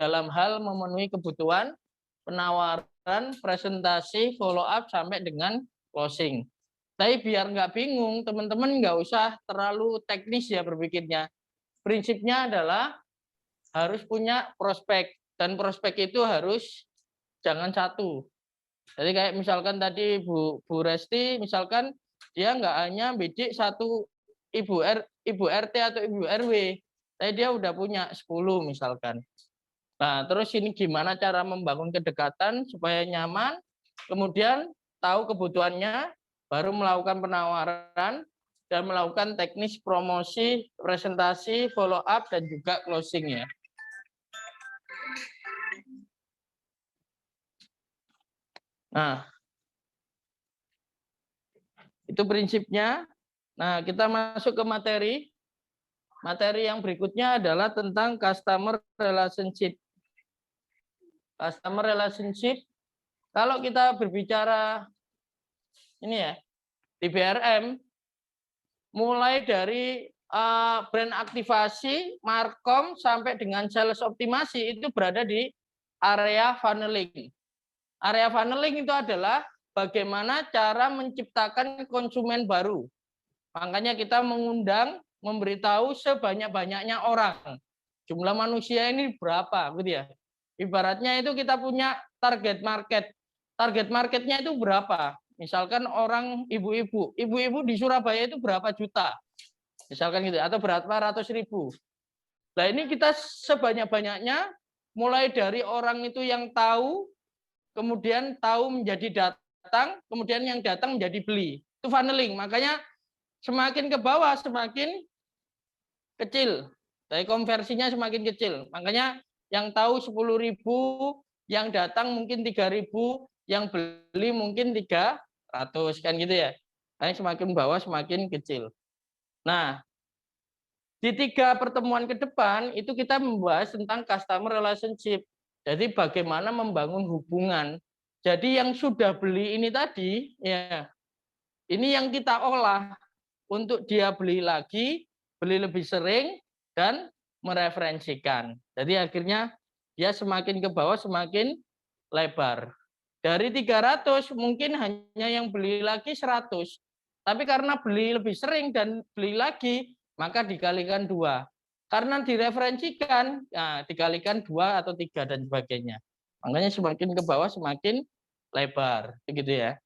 dalam hal memenuhi kebutuhan, penawaran, presentasi, follow up sampai dengan closing. Tapi biar nggak bingung, teman-teman nggak usah terlalu teknis ya berpikirnya. Prinsipnya adalah harus punya prospek, dan prospek itu harus jangan satu. Jadi kayak misalkan tadi Bu Resti, misalkan dia nggak hanya bidik satu ibu RT atau ibu RW, tapi dia udah punya 10 misalkan. Nah, terus ini gimana cara membangun kedekatan supaya nyaman, kemudian tahu kebutuhannya, baru melakukan penawaran, dan melakukan teknis promosi, presentasi, follow up, dan juga closing ya. Nah, Itu prinsipnya. Nah, kita masuk ke materi. Materi yang berikutnya adalah tentang customer relationship. Customer relationship, kalau kita berbicara ini ya, di BRM, mulai dari brand aktivasi, markom, sampai dengan sales optimasi itu berada di area funneling. Area funneling itu adalah bagaimana cara menciptakan konsumen baru. Makanya kita mengundang, memberitahu sebanyak-banyaknya orang. Jumlah manusia ini berapa, gitu ya. Ibaratnya itu kita punya target market. Target marketnya itu berapa? Misalkan orang ibu-ibu. Ibu-ibu di Surabaya itu berapa juta? Misalkan gitu, atau berapa ratus ribu. Nah ini kita sebanyak-banyaknya, mulai dari orang itu yang tahu, kemudian tahu menjadi datang, kemudian yang datang menjadi beli. Itu funneling. Makanya semakin ke bawah semakin kecil. Dari konversinya semakin kecil. Makanya yang tahu 10.000, yang datang mungkin 3.000, yang beli mungkin 300 kan gitu ya. Nah, semakin bawah semakin kecil. Nah, di 3 pertemuan ke depan itu kita membahas tentang customer relationship. Jadi bagaimana membangun hubungan. Jadi yang sudah beli ini tadi, ya, ini yang kita olah untuk dia beli lagi, beli lebih sering, dan mereferensikan. Jadi akhirnya dia semakin ke bawah semakin lebar. Dari 300 mungkin hanya yang beli lagi 100. Tapi karena beli lebih sering dan beli lagi, maka dikalikan 2. Karena direferensikan, nah, dikalikan 2 atau 3 dan sebagainya. Makanya semakin ke bawah semakin lebar, begitu ya.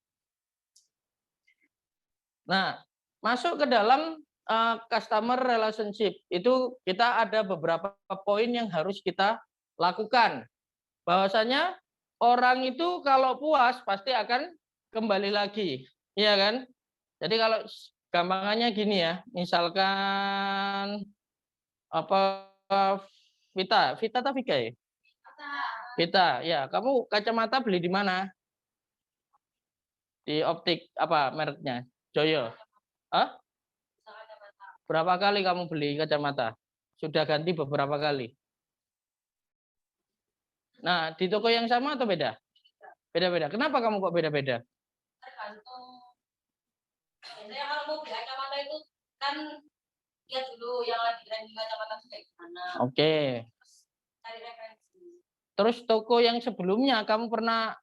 Nah, masuk ke dalam customer relationship, itu kita ada beberapa poin yang harus kita lakukan. Bahwasanya orang itu kalau puas pasti akan kembali lagi, iya kan? Jadi kalau gampangannya gini ya, misalkan apa Vita atau Vika ya? Vita, ya, kamu kacamata beli di mana? Di optik apa mereknya? Joyo. Hah? Berapa kali kamu beli kacamata? Sudah ganti beberapa kali. Nah, di toko yang sama atau beda? Beda-beda. Kenapa kamu kok beda-beda? Tergantung. Biasanya kalau mau beli kacamata itu kan lihat dulu yang lagi trending kacamata kayak gimana. Oke. Cari referensi. Terus toko yang sebelumnya kamu pernah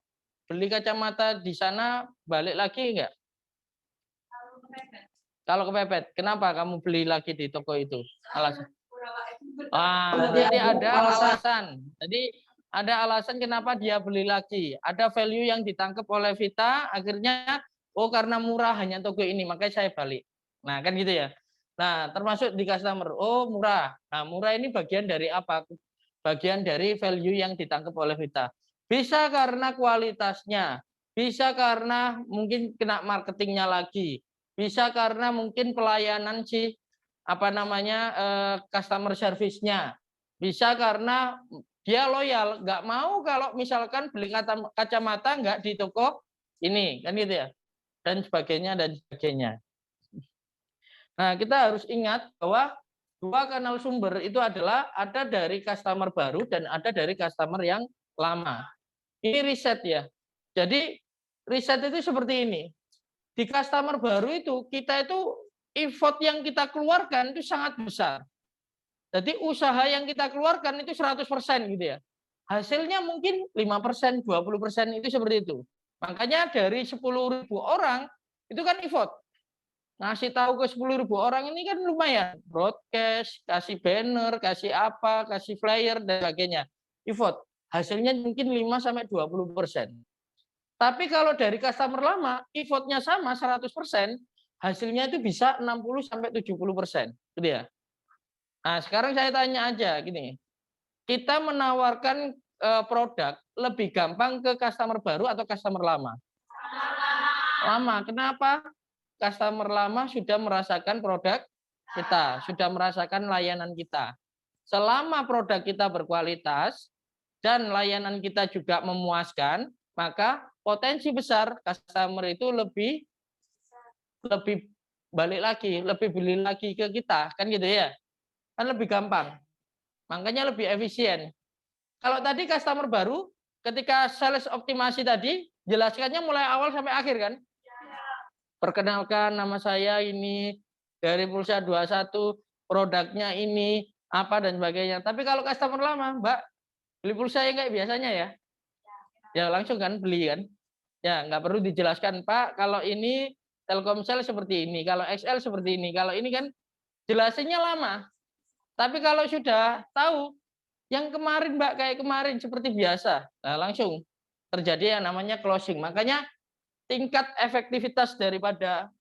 beli kacamata di sana balik lagi enggak? Kalau kepepet, kenapa kamu beli lagi di toko itu? Alasan? Jadi ada alasan. Jadi ada alasan kenapa dia beli lagi. Ada value yang ditangkap oleh Vita, akhirnya oh karena murah hanya toko ini, makanya saya balik. Nah kan gitu ya. Nah termasuk di customer, oh murah. Nah murah ini bagian dari apa? Bagian dari value yang ditangkap oleh Vita. Bisa karena kualitasnya, bisa karena mungkin kena marketingnya lagi, bisa karena mungkin pelayanan si customer service-nya, bisa karena dia loyal, nggak mau kalau misalkan beli kacamata nggak di toko ini, kan gitu ya, dan sebagainya dan sebagainya. Nah kita harus ingat bahwa 2 kanal sumber itu adalah ada dari customer baru dan ada dari customer yang lama. Ini riset ya. Jadi riset itu seperti ini. Di customer baru itu kita itu effort yang kita keluarkan itu sangat besar. Jadi usaha yang kita keluarkan itu 100% gitu ya. Hasilnya mungkin 5%, 20% itu seperti itu. Makanya dari 10.000 orang itu kan effort. Ngasih tahu ke 10.000 orang ini kan lumayan. Broadcast, kasih banner, kasih apa, kasih flyer dan sebagainya. Effort. Hasilnya mungkin 5-20%. Tapi kalau dari customer lama, effortnya sama 100%, hasilnya itu bisa 60-70%. Gitu ya. Nah, sekarang saya tanya aja gini. Kita menawarkan produk lebih gampang ke customer baru atau customer lama? Lama. Kenapa? Customer lama sudah merasakan produk kita, sudah merasakan layanan kita. Selama produk kita berkualitas dan layanan kita juga memuaskan, maka potensi besar customer itu lebih lebih balik lagi, lebih beli lagi ke kita, kan gitu ya. Kan lebih gampang. Makanya lebih efisien. Kalau tadi customer baru, ketika sales optimasi tadi, jelaskannya mulai awal sampai akhir kan? Perkenalkan, nama saya ini dari Pulsa 21, produknya ini apa dan sebagainya. Tapi kalau customer lama, Mbak, beli pulsa yang kayak biasanya ya? Ya langsung kan beli kan? Ya nggak perlu dijelaskan, Pak, kalau ini Telkomsel seperti ini, kalau XL seperti ini, kalau ini kan jelasinnya lama. Tapi kalau sudah tahu yang kemarin Mbak kayak kemarin seperti biasa, nah langsung terjadi yang namanya closing. Makanya tingkat efektivitas daripada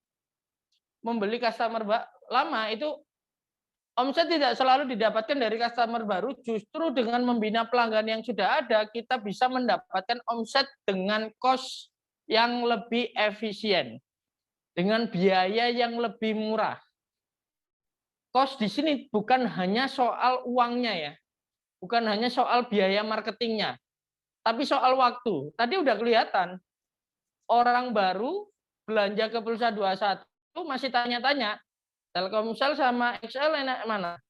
membeli customer Mbak lama itu, omset tidak selalu didapatkan dari customer baru, justru dengan membina pelanggan yang sudah ada, kita bisa mendapatkan omset dengan cost yang lebih efisien, dengan biaya yang lebih murah. Cost di sini bukan hanya soal uangnya ya, bukan hanya soal biaya marketingnya, tapi soal waktu. Tadi udah kelihatan, orang baru belanja ke Pulsa 21 masih tanya-tanya, Telkomsel sama XL enak mana?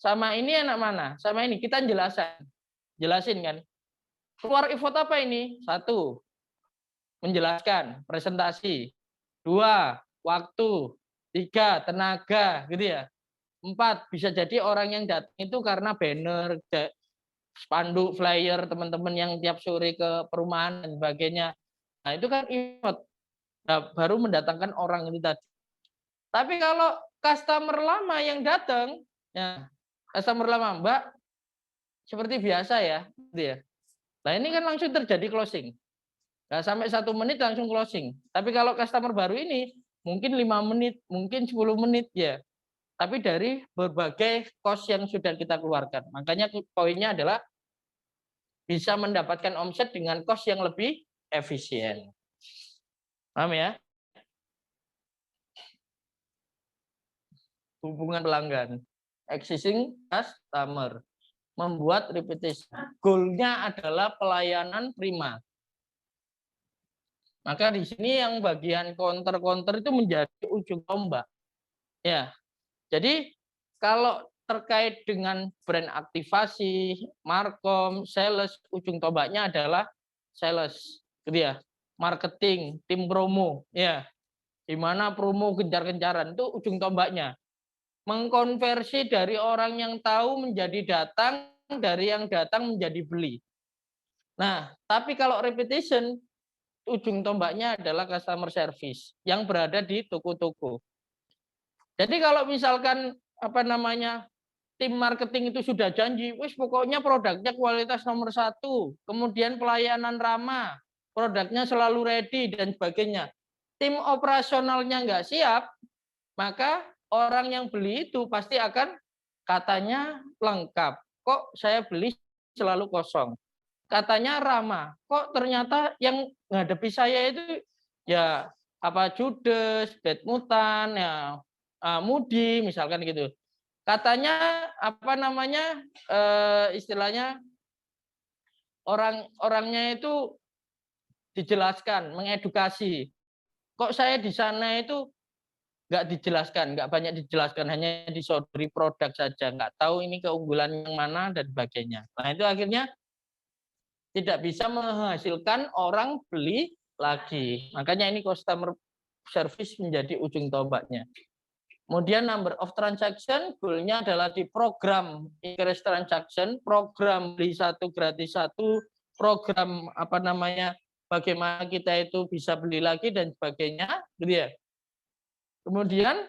Sama ini enak mana? Sama ini. Kita jelasin kan. Keluar effort apa ini? 1, menjelaskan, presentasi. 2, waktu. 3, tenaga, gitu ya. 4, bisa jadi orang yang datang itu karena banner, spanduk, flyer, teman-teman yang tiap sore ke perumahan dan sebagainya. Nah, itu kan effort. Nah, baru mendatangkan orang itu tadi. Tapi kalau customer lama yang datang, ya, customer lama, Mbak, seperti biasa ya, gitu ya. Nah, ini kan langsung terjadi closing. Nah, sampai 1 menit langsung closing. Tapi kalau customer baru ini mungkin 5 menit, mungkin 10 menit ya. Tapi dari berbagai cost yang sudah kita keluarkan. Makanya poinnya adalah bisa mendapatkan omset dengan cost yang lebih efisien. Paham ya? Hubungan pelanggan. Existing customer. Membuat repetition. Goal-nya adalah pelayanan prima. Maka di sini yang bagian counter-counter itu menjadi ujung tombak. Ya. Jadi kalau terkait dengan brand aktivasi, markom, sales, ujung tombaknya adalah sales, gitu ya. Marketing, tim promo, ya. Di mana promo gencar-gencaran itu ujung tombaknya. Mengkonversi dari orang yang tahu menjadi datang, dari yang datang menjadi beli. Nah, tapi kalau repetition, ujung tombaknya adalah customer service yang berada di toko-toko. Jadi kalau misalkan tim marketing itu sudah janji, wis pokoknya produknya kualitas nomor 1, kemudian pelayanan ramah, produknya selalu ready dan sebagainya. Tim operasionalnya nggak siap, maka orang yang beli itu pasti akan katanya lengkap. Kok saya beli selalu kosong? Katanya ramah. Kok ternyata yang ngadepi saya itu ya judes, bad mutan, ya mudi misalkan gitu. Katanya istilahnya orang-orangnya itu dijelaskan, mengedukasi. Kok saya di sana itu nggak dijelaskan, nggak banyak dijelaskan, hanya disodori produk saja, nggak tahu ini keunggulan yang mana dan sebagainya. Nah itu akhirnya tidak bisa menghasilkan orang beli lagi. Makanya ini customer service menjadi ujung tombaknya. Kemudian number of transaction, goal-nya adalah di program increase transaction, program beli 1 gratis 1, program bagaimana kita itu bisa beli lagi dan sebagainya, gitu ya. Kemudian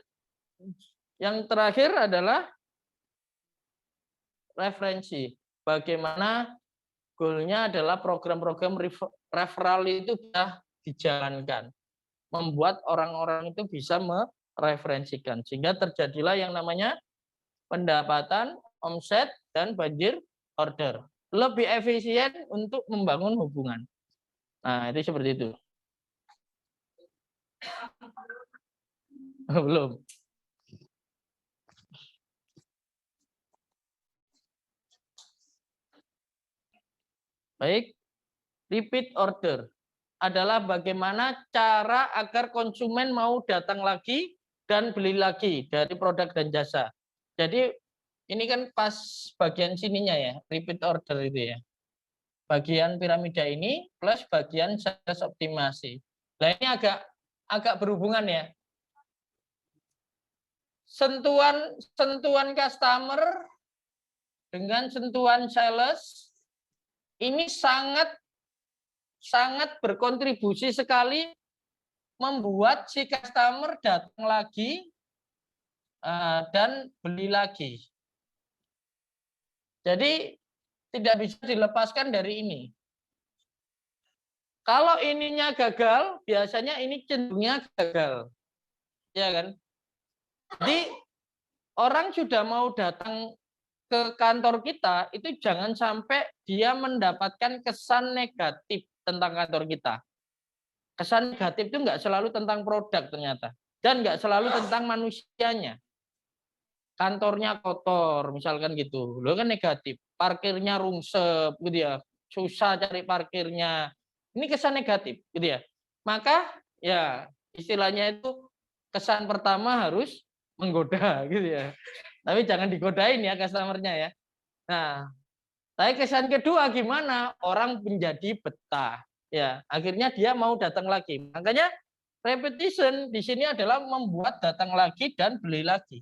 yang terakhir adalah referensi. Bagaimana goal-nya adalah program-program referral itu sudah dijalankan. Membuat orang-orang itu bisa mereferensikan. Sehingga terjadilah yang namanya pendapatan, omset, dan banjir order. Lebih efisien untuk membangun hubungan. Nah, itu seperti itu. Belum. Baik, repeat order. adalah bagaimana cara agar konsumen mau datang lagi dan beli lagi dari produk dan jasa. Jadi ini kan pas bagian sininya ya, repeat order itu ya. Bagian piramida ini plus bagian sales optimasi. Nah ini agak berhubungan ya. Sentuhan customer dengan sentuhan sales ini sangat berkontribusi sekali membuat si customer datang lagi dan beli lagi. Jadi tidak bisa dilepaskan dari ini. Kalau ininya gagal, biasanya ini cenderungnya gagal. Ya kan? Jadi orang sudah mau datang ke kantor kita, itu jangan sampai dia mendapatkan kesan negatif tentang kantor kita. Kesan negatif itu nggak selalu tentang produk ternyata. Dan nggak selalu tentang manusianya. Kantornya kotor, misalkan gitu. Lo kan negatif. Parkirnya rungsep, gitu ya. Susah cari parkirnya. Ini kesan negatif, gitu ya. Maka, ya istilahnya itu kesan pertama harus menggoda, gitu ya. Tapi jangan digodain ya customer-nya ya. Nah, tapi kesan kedua gimana? Orang menjadi betah. Ya, akhirnya dia mau datang lagi. Makanya repetition di sini adalah membuat datang lagi dan beli lagi.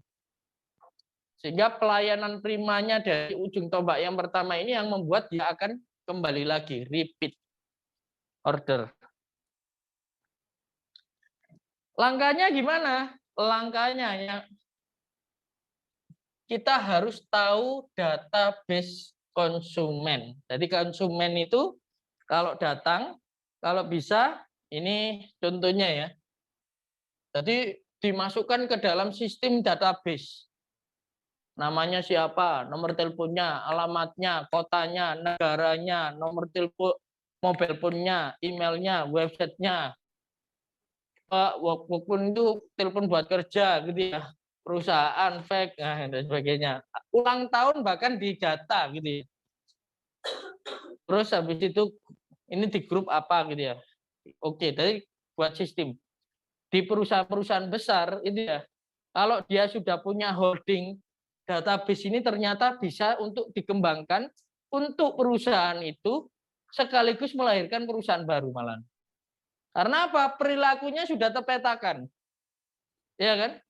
Sehingga pelayanan primanya dari ujung tombak yang pertama ini yang membuat dia akan kembali lagi, repeat order. Langkahnya gimana? Langkahnya ya kita harus tahu database konsumen. Jadi konsumen itu kalau datang, kalau bisa, ini contohnya ya. Jadi dimasukkan ke dalam sistem database. Namanya siapa, nomor teleponnya, alamatnya, kotanya, negaranya, nomor telepon, mobile phone-nya, emailnya, websitenya. Walaupun itu telepon buat kerja gitu ya. Perusahaan, fake, dan sebagainya. Ulang tahun bahkan didata gitu ya. Terus habis itu ini di grup apa gitu ya. Oke, dari buat sistem. Di perusahaan-perusahaan besar itu ya, kalau dia sudah punya holding database ini ternyata bisa untuk dikembangkan untuk perusahaan itu sekaligus melahirkan perusahaan baru malah. Karena apa? Perilakunya sudah terpetakan. Ya kan?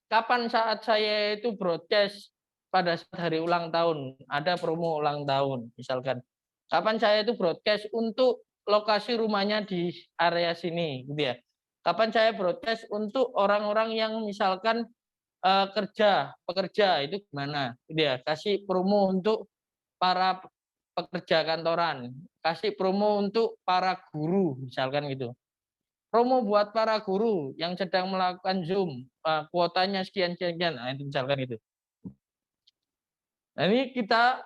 Kapan saat saya itu broadcast pada saat hari ulang tahun, ada promo ulang tahun misalkan. Kapan saya itu broadcast untuk lokasi rumahnya di area sini gitu ya. Kapan saya broadcast untuk orang-orang yang misalkan pekerja itu gimana gitu ya. Kasih promo untuk para pekerja kantoran, kasih promo untuk para guru misalkan gitu. Promo buat para guru yang sedang melakukan Zoom, kuotanya sekian-sekian, nah itu misalkan itu. Nah ini kita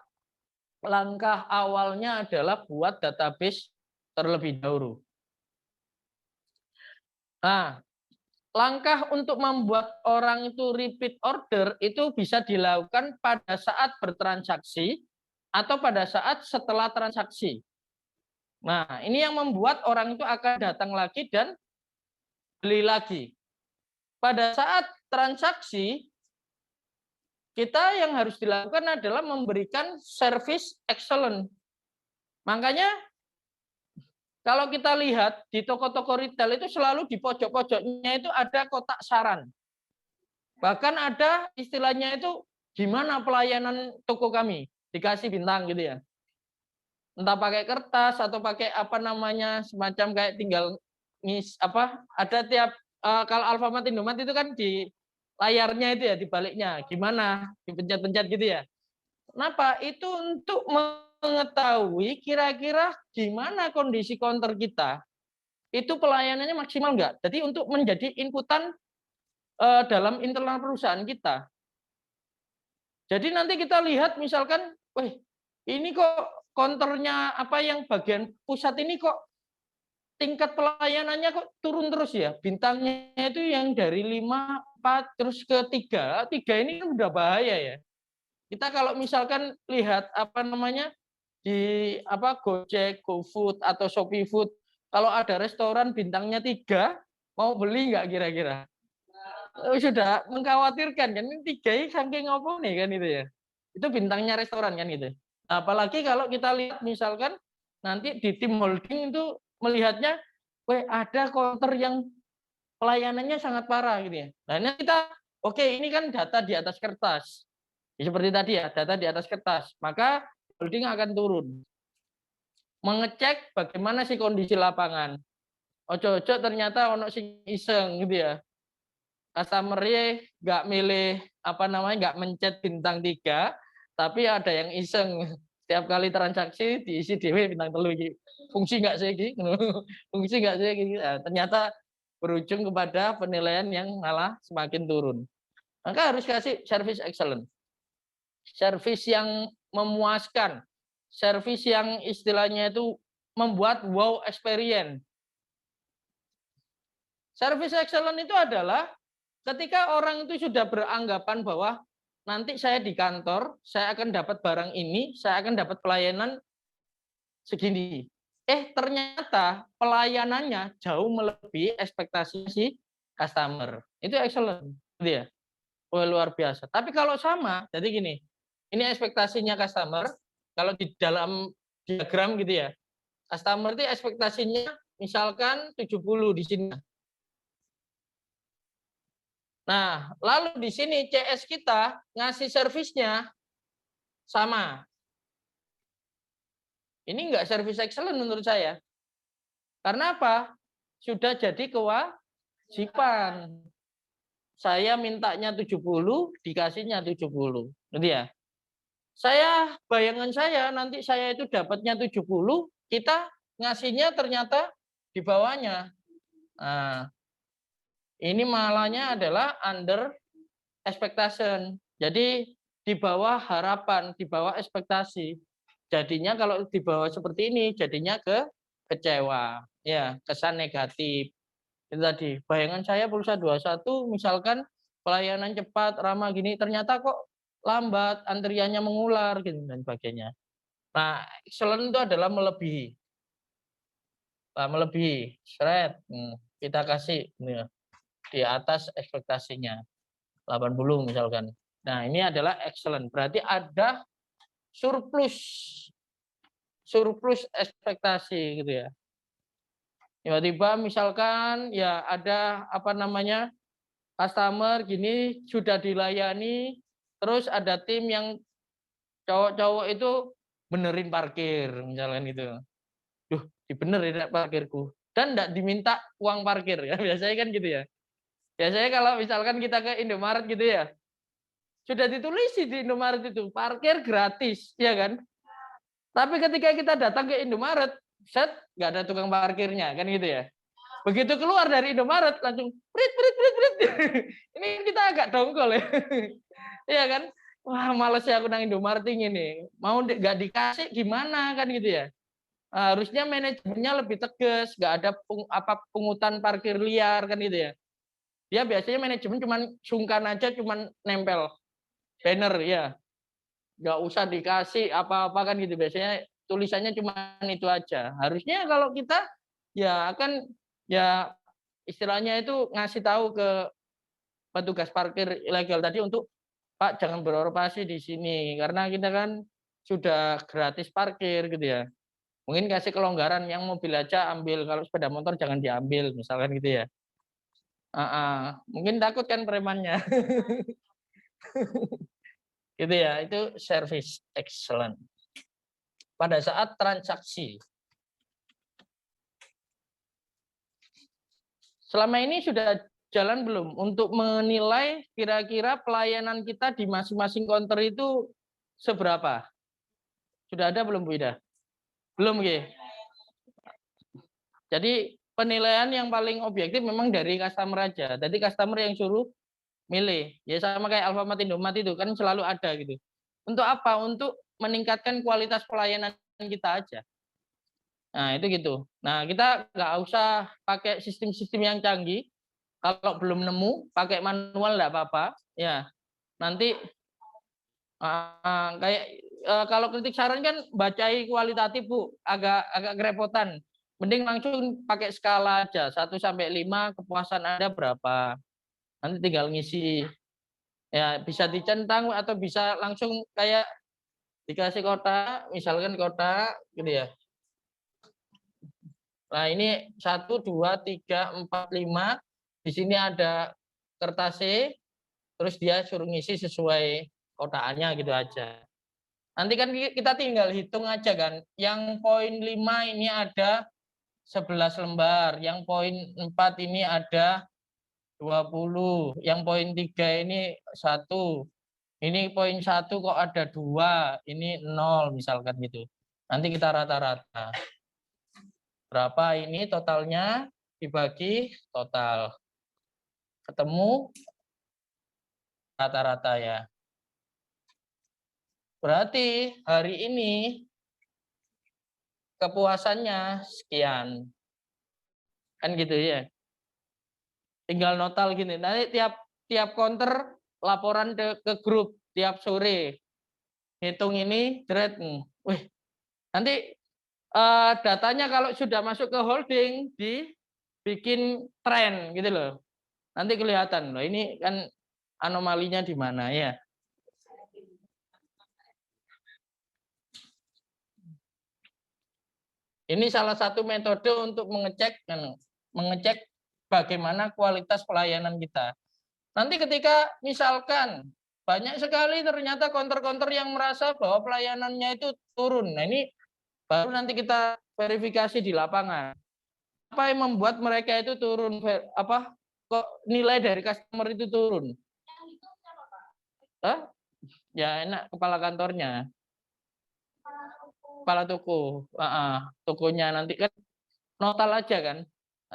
langkah awalnya adalah buat database terlebih dahulu. Nah, langkah untuk membuat orang itu repeat order itu bisa dilakukan pada saat bertransaksi atau pada saat setelah transaksi. Nah, ini yang membuat orang itu akan datang lagi dan beli lagi. Pada saat transaksi, kita yang harus dilakukan adalah memberikan service excellent. Makanya kalau kita lihat di toko-toko retail itu selalu di pojok-pojoknya itu ada kotak saran. Bahkan ada istilahnya itu gimana pelayanan toko kami, dikasih bintang gitu ya. Entah pakai kertas atau pakai apa namanya semacam kayak tinggal ada tiap kalau Alfamart Indomaret itu kan di layarnya itu ya di baliknya gimana dipencet-pencet gitu ya. Kenapa? Itu untuk mengetahui kira-kira gimana kondisi counter kita itu pelayanannya maksimal enggak. Jadi untuk menjadi inputan dalam internal perusahaan kita. Jadi nanti kita lihat misalkan, wah ini kok counternya apa yang bagian pusat ini kok tingkat pelayanannya kok turun terus ya. Bintangnya itu yang dari 5, 4 terus ke 3 ini kan udah bahaya ya. Kita kalau misalkan lihat apa namanya di apa Gojek, GoFood atau Shopee Food, kalau ada restoran bintangnya 3, mau beli nggak kira-kira? Sudah mengkhawatirkan kan, ini 3 ini saking apa nih kan itu ya. Itu bintangnya restoran kan gitu. Apalagi kalau kita lihat misalkan nanti di tim holding itu melihatnya, weh ada counter yang pelayanannya sangat parah gitu ya. Nah ini kita, oke ini kan data di atas kertas. Ya, seperti tadi ya, data di atas kertas. Maka holding akan turun. Mengecek bagaimana sih kondisi lapangan. Ojo-ojo ternyata ono sing iseng gitu ya. Customer-nya nggak milih apa namanya, nggak mencet bintang 3, tapi ada yang iseng. Setiap kali transaksi diisi dewe bintang 3 iki. Fungsi nggak sih iki? Fungsi nggak sih iki? Nah, ternyata berujung kepada penilaian yang malah semakin turun. Maka harus kasih service excellent. Service yang memuaskan, service yang istilahnya itu membuat wow experience. Service excellent itu adalah ketika orang itu sudah beranggapan bahwa nanti saya di kantor, saya akan dapat barang ini, saya akan dapat pelayanan segini. Ternyata pelayanannya jauh melebihi ekspektasi si customer. Itu excellent, gitu ya. Oh, luar biasa. Tapi kalau sama, jadi gini, ini ekspektasinya customer, kalau di dalam diagram gitu ya, customer itu ekspektasinya misalkan 70 di sini. Nah, lalu di sini CS kita ngasih servisnya sama. Ini enggak service excellent menurut saya. Karena apa? Sudah jadi kewajiban. Saya mintanya 70, dikasihnya 70. Gitu ya. Bayangan saya nanti saya itu dapatnya 70, kita ngasihnya ternyata di bawahnya. Nah, ini malahnya adalah under expectation. Jadi di bawah harapan, di bawah ekspektasi. Jadinya kalau di bawah seperti ini, jadinya kecewa, ya kesan negatif. Itu tadi. Bayangan saya pulsa 21 misalkan pelayanan cepat, ramah gini, ternyata kok lambat, antriannya mengular gitu dan sebagainya. Nah, excellent itu adalah melebihi. Nah, melebihi, seret, kita kasih di atas ekspektasinya. 80 misalkan. Nah, ini adalah excellent. Berarti ada surplus ekspektasi gitu ya. Tiba-tiba misalkan ya ada apa namanya customer gini sudah dilayani, terus ada tim yang cowok-cowok itu benerin parkir misalkan itu. Duh, dibenerin parkirku dan enggak diminta uang parkir ya. Biasanya kan gitu ya. Biasanya kalau misalkan kita ke Indomaret gitu ya, sudah ditulis di Indomaret itu parkir gratis, ya kan? Tapi ketika kita datang ke Indomaret, set nggak ada tukang parkirnya, kan gitu ya. Begitu keluar dari Indomaret langsung prit. Ini kita agak dongkol ya. Iya kan? Wah, males ya aku nang Indomaret ini. Mau nggak dikasih gimana kan gitu ya. Harusnya manajemennya lebih tegas, nggak ada pungutan parkir liar kan gitu ya. Dia biasanya manajemen cuman sungkan aja, cuman nempel banner ya. Nggak usah dikasih apa-apa kan gitu, biasanya tulisannya cuma itu aja. Harusnya kalau kita ya akan ya istilahnya itu ngasih tahu ke petugas parkir ilegal tadi untuk Pak jangan beroperasi di sini karena kita kan sudah gratis parkir gitu ya. Mungkin kasih kelonggaran yang mobil aja ambil, kalau sepeda motor jangan diambil misalkan gitu ya. Mungkin takut kan premannya. Gitu ya, itu service excellent. Pada saat transaksi. Selama ini sudah jalan belum untuk menilai kira-kira pelayanan kita di masing-masing counter itu seberapa? Sudah ada belum Bu Ida? Belum ya? Jadi penilaian yang paling objektif memang dari customer aja. Tadi customer yang suruh milih. Ya sama kayak Alfamart, Indomaret itu kan selalu ada gitu. Untuk apa? Untuk meningkatkan kualitas pelayanan kita aja. Nah, itu gitu. Nah, kita nggak usah pakai sistem-sistem yang canggih. Kalau belum nemu, pakai manual nggak apa-apa. Ya, nanti kayak kalau kritik saran kan bacai kualitatif Bu, agak kerepotan. Mending langsung pakai skala aja 1 sampai 5 kepuasan Anda berapa. Nanti tinggal ngisi. Ya, bisa dicentang atau bisa langsung kayak dikasih kotak, misalkan kotak gitu ya. Nah, ini 1 2 3 4 5. Di sini ada kertas C, terus dia suruh ngisi sesuai kotakannya gitu aja. Nanti kan kita tinggal hitung aja kan. Yang poin 5 ini ada 11 lembar, yang poin 4 ini ada 20, yang poin 3 ini 1. Ini poin 1 kok ada 2, ini 0 misalkan gitu. Nanti kita rata-rata. Berapa ini totalnya dibagi total. Ketemu rata-rata ya. Berarti hari ini kepuasannya sekian. Kan gitu ya. Tinggal notal gini. Nanti tiap counter laporan ke grup tiap sore. Hitung ini, thread. Wih, nanti datanya kalau sudah masuk ke holding dibikin tren gitu loh. Nanti kelihatan loh ini kan anomalinya di mana ya. Ini salah satu metode untuk mengecek bagaimana kualitas pelayanan kita. Nanti ketika misalkan banyak sekali ternyata counter-counter yang merasa bahwa pelayanannya itu turun. Nah, ini baru nanti kita verifikasi di lapangan. Apa yang membuat mereka itu turun? Apa kok nilai dari customer itu turun? Hah? Ya enak kepala kantornya. Kepala toko, tokonya nanti kan notal aja kan,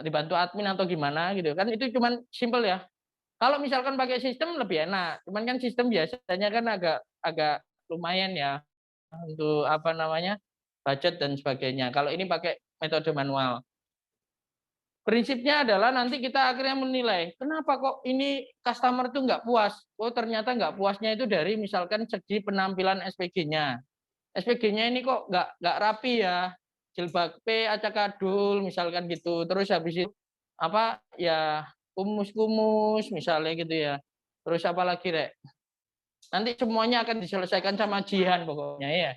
dibantu admin atau gimana gitu kan, itu cuman simple ya. Kalau misalkan pakai sistem lebih enak, cuman kan sistem biasanya kan agak lumayan ya untuk apa namanya budget dan sebagainya. Kalau ini pakai metode manual, prinsipnya adalah nanti kita akhirnya menilai kenapa kok ini customer itu nggak puas. Oh ternyata nggak puasnya itu dari misalkan segi penampilan SPG-nya. SPG-nya ini kok nggak rapi ya, jilbab P acak adul misalkan gitu. Terus habis itu apa ya kumus-kumus misalnya gitu ya. Terus apa lagi Rek? Nanti semuanya akan diselesaikan sama Jihan pokoknya ya.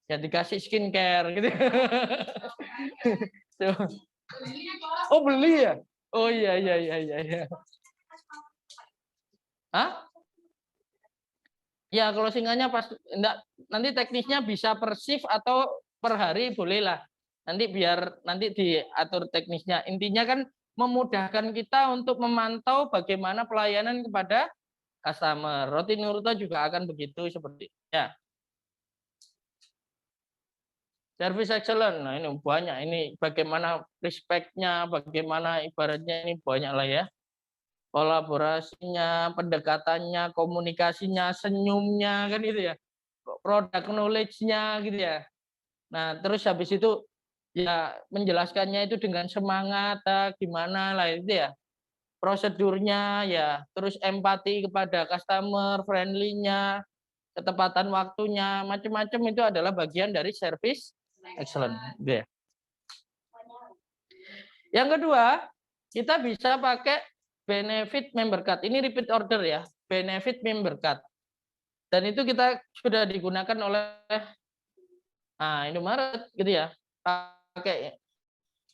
Ya dikasih skincare gitu. Oh beli ya? Oh iya. Hah? Ya kalau singanya pas enggak, nanti teknisnya bisa per shift atau per hari bolehlah. Nanti biar nanti diatur teknisnya. Intinya kan memudahkan kita untuk memantau bagaimana pelayanan kepada customer. Roti Nurta juga akan begitu seperti ya. Service excellent. Nah, ini banyak ini bagaimana respect-nya, bagaimana ibaratnya ini banyak lah ya. Kolaborasinya, pendekatannya, komunikasinya, senyumnya kan itu ya. Product knowledge-nya gitu ya. Nah, terus habis itu ya menjelaskannya itu dengan semangat gimana lah itu ya. Prosedurnya ya, terus empati kepada customer, friendly-nya, ketepatan waktunya, macam-macam itu adalah bagian dari service excellent gitu ya. Yang kedua, kita bisa pakai benefit member card. Ini repeat order ya, benefit member card. Dan itu kita sudah digunakan oleh Indomaret gitu ya. Pakai.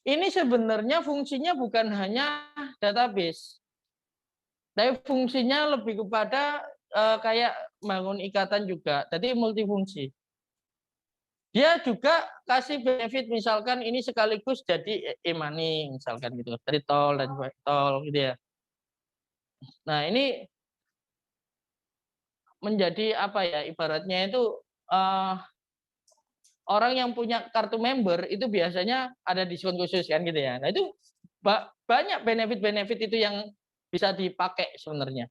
Ini sebenarnya fungsinya bukan hanya database. Tapi fungsinya lebih kepada kayak bangun ikatan juga. Jadi multifungsi. Dia juga kasih benefit misalkan ini sekaligus jadi e-money misalkan gitu. Dari tol dan tol gitu ya. Nah, ini menjadi apa ya ibaratnya itu orang yang punya kartu member itu biasanya ada diskon khusus kan gitu ya. Nah, itu banyak benefit-benefit itu yang bisa dipakai sebenarnya.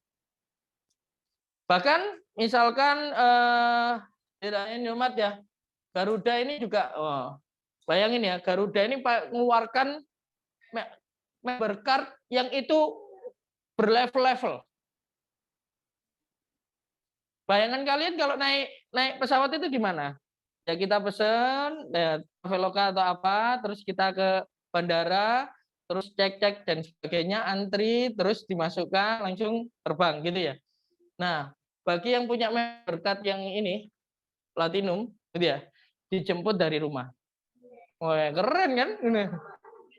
Bahkan misalkan tidak Indomaret ya, Garuda ini juga bayangin ya, Garuda ini mengeluarkan member card yang itu berlevel-level. Bayangan kalian kalau naik pesawat itu gimana? Ya kita pesen ya, Traveloka atau apa, terus kita ke bandara, terus cek dan sebagainya, antri, terus dimasukkan langsung terbang gitu ya. Nah, bagi yang punya member card yang ini platinum, gitu ya, dijemput dari rumah. Wah, keren kan?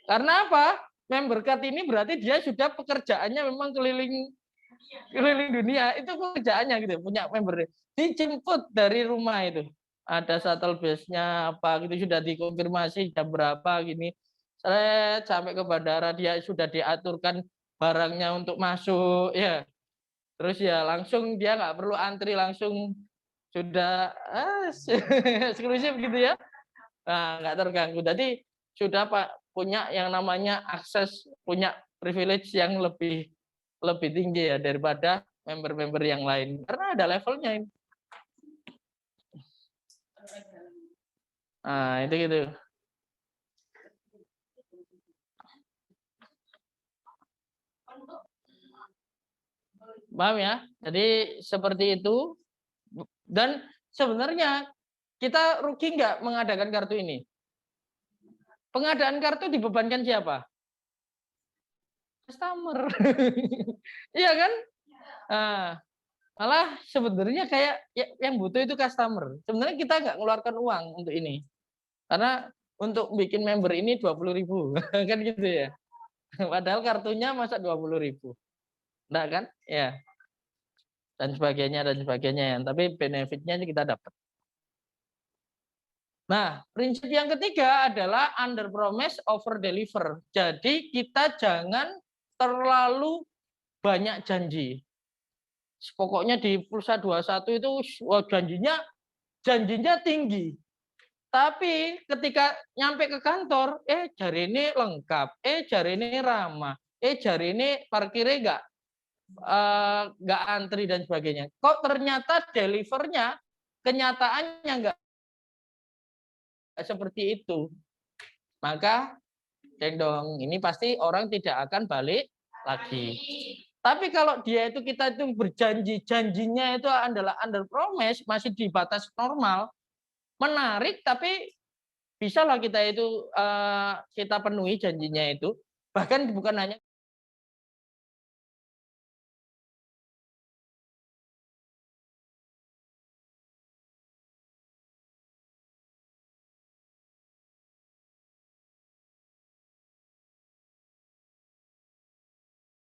Karena apa? Member card ini berarti dia sudah pekerjaannya memang keliling dunia, itu pekerjaannya gitu, punya member. Dijemput dari rumah itu. Ada shuttle bus-nya apa gitu, sudah dikonfirmasi jam berapa gini. Sampai ke bandara dia sudah diaturkan barangnya untuk masuk ya. Terus ya langsung dia nggak perlu antri, langsung sudah eksklusif gitu ya. Nah, nggak terganggu. Jadi sudah Pak punya yang namanya akses, punya privilege yang lebih tinggi ya daripada member-member yang lain karena ada levelnya ini. Nah, itu gitu. Paham ya? Jadi seperti itu. Dan sebenarnya kita rugi nggak mengadakan kartu ini? Pengadaan kartu dibebankan siapa? Customer. Iya kan? Nah, malah sebenarnya kayak yang butuh itu customer. Sebenarnya kita nggak mengeluarkan uang untuk ini. Karena untuk bikin member ini 20.000 kan gitu ya. Padahal kartunya masa 20.000. Enggak kan? Ya. Dan sebagainya. Tapi benefitnya kita dapat. Nah, prinsip yang ketiga adalah under promise over deliver. Jadi kita jangan terlalu banyak janji. Pokoknya di Pulsa 21 itu wah, janjinya tinggi. Tapi ketika nyampe ke kantor, jari ini lengkap, jari ini ramah, jari ini parkirnya nggak antri dan sebagainya. Kok ternyata delivernya kenyataannya nggak seperti itu. Maka dong, ini pasti orang tidak akan balik lagi. Tapi kalau kita itu berjanji, janjinya itu adalah under promise, masih di batas normal, menarik, tapi bisalah kita itu kita penuhi janjinya itu. Bahkan bukan hanya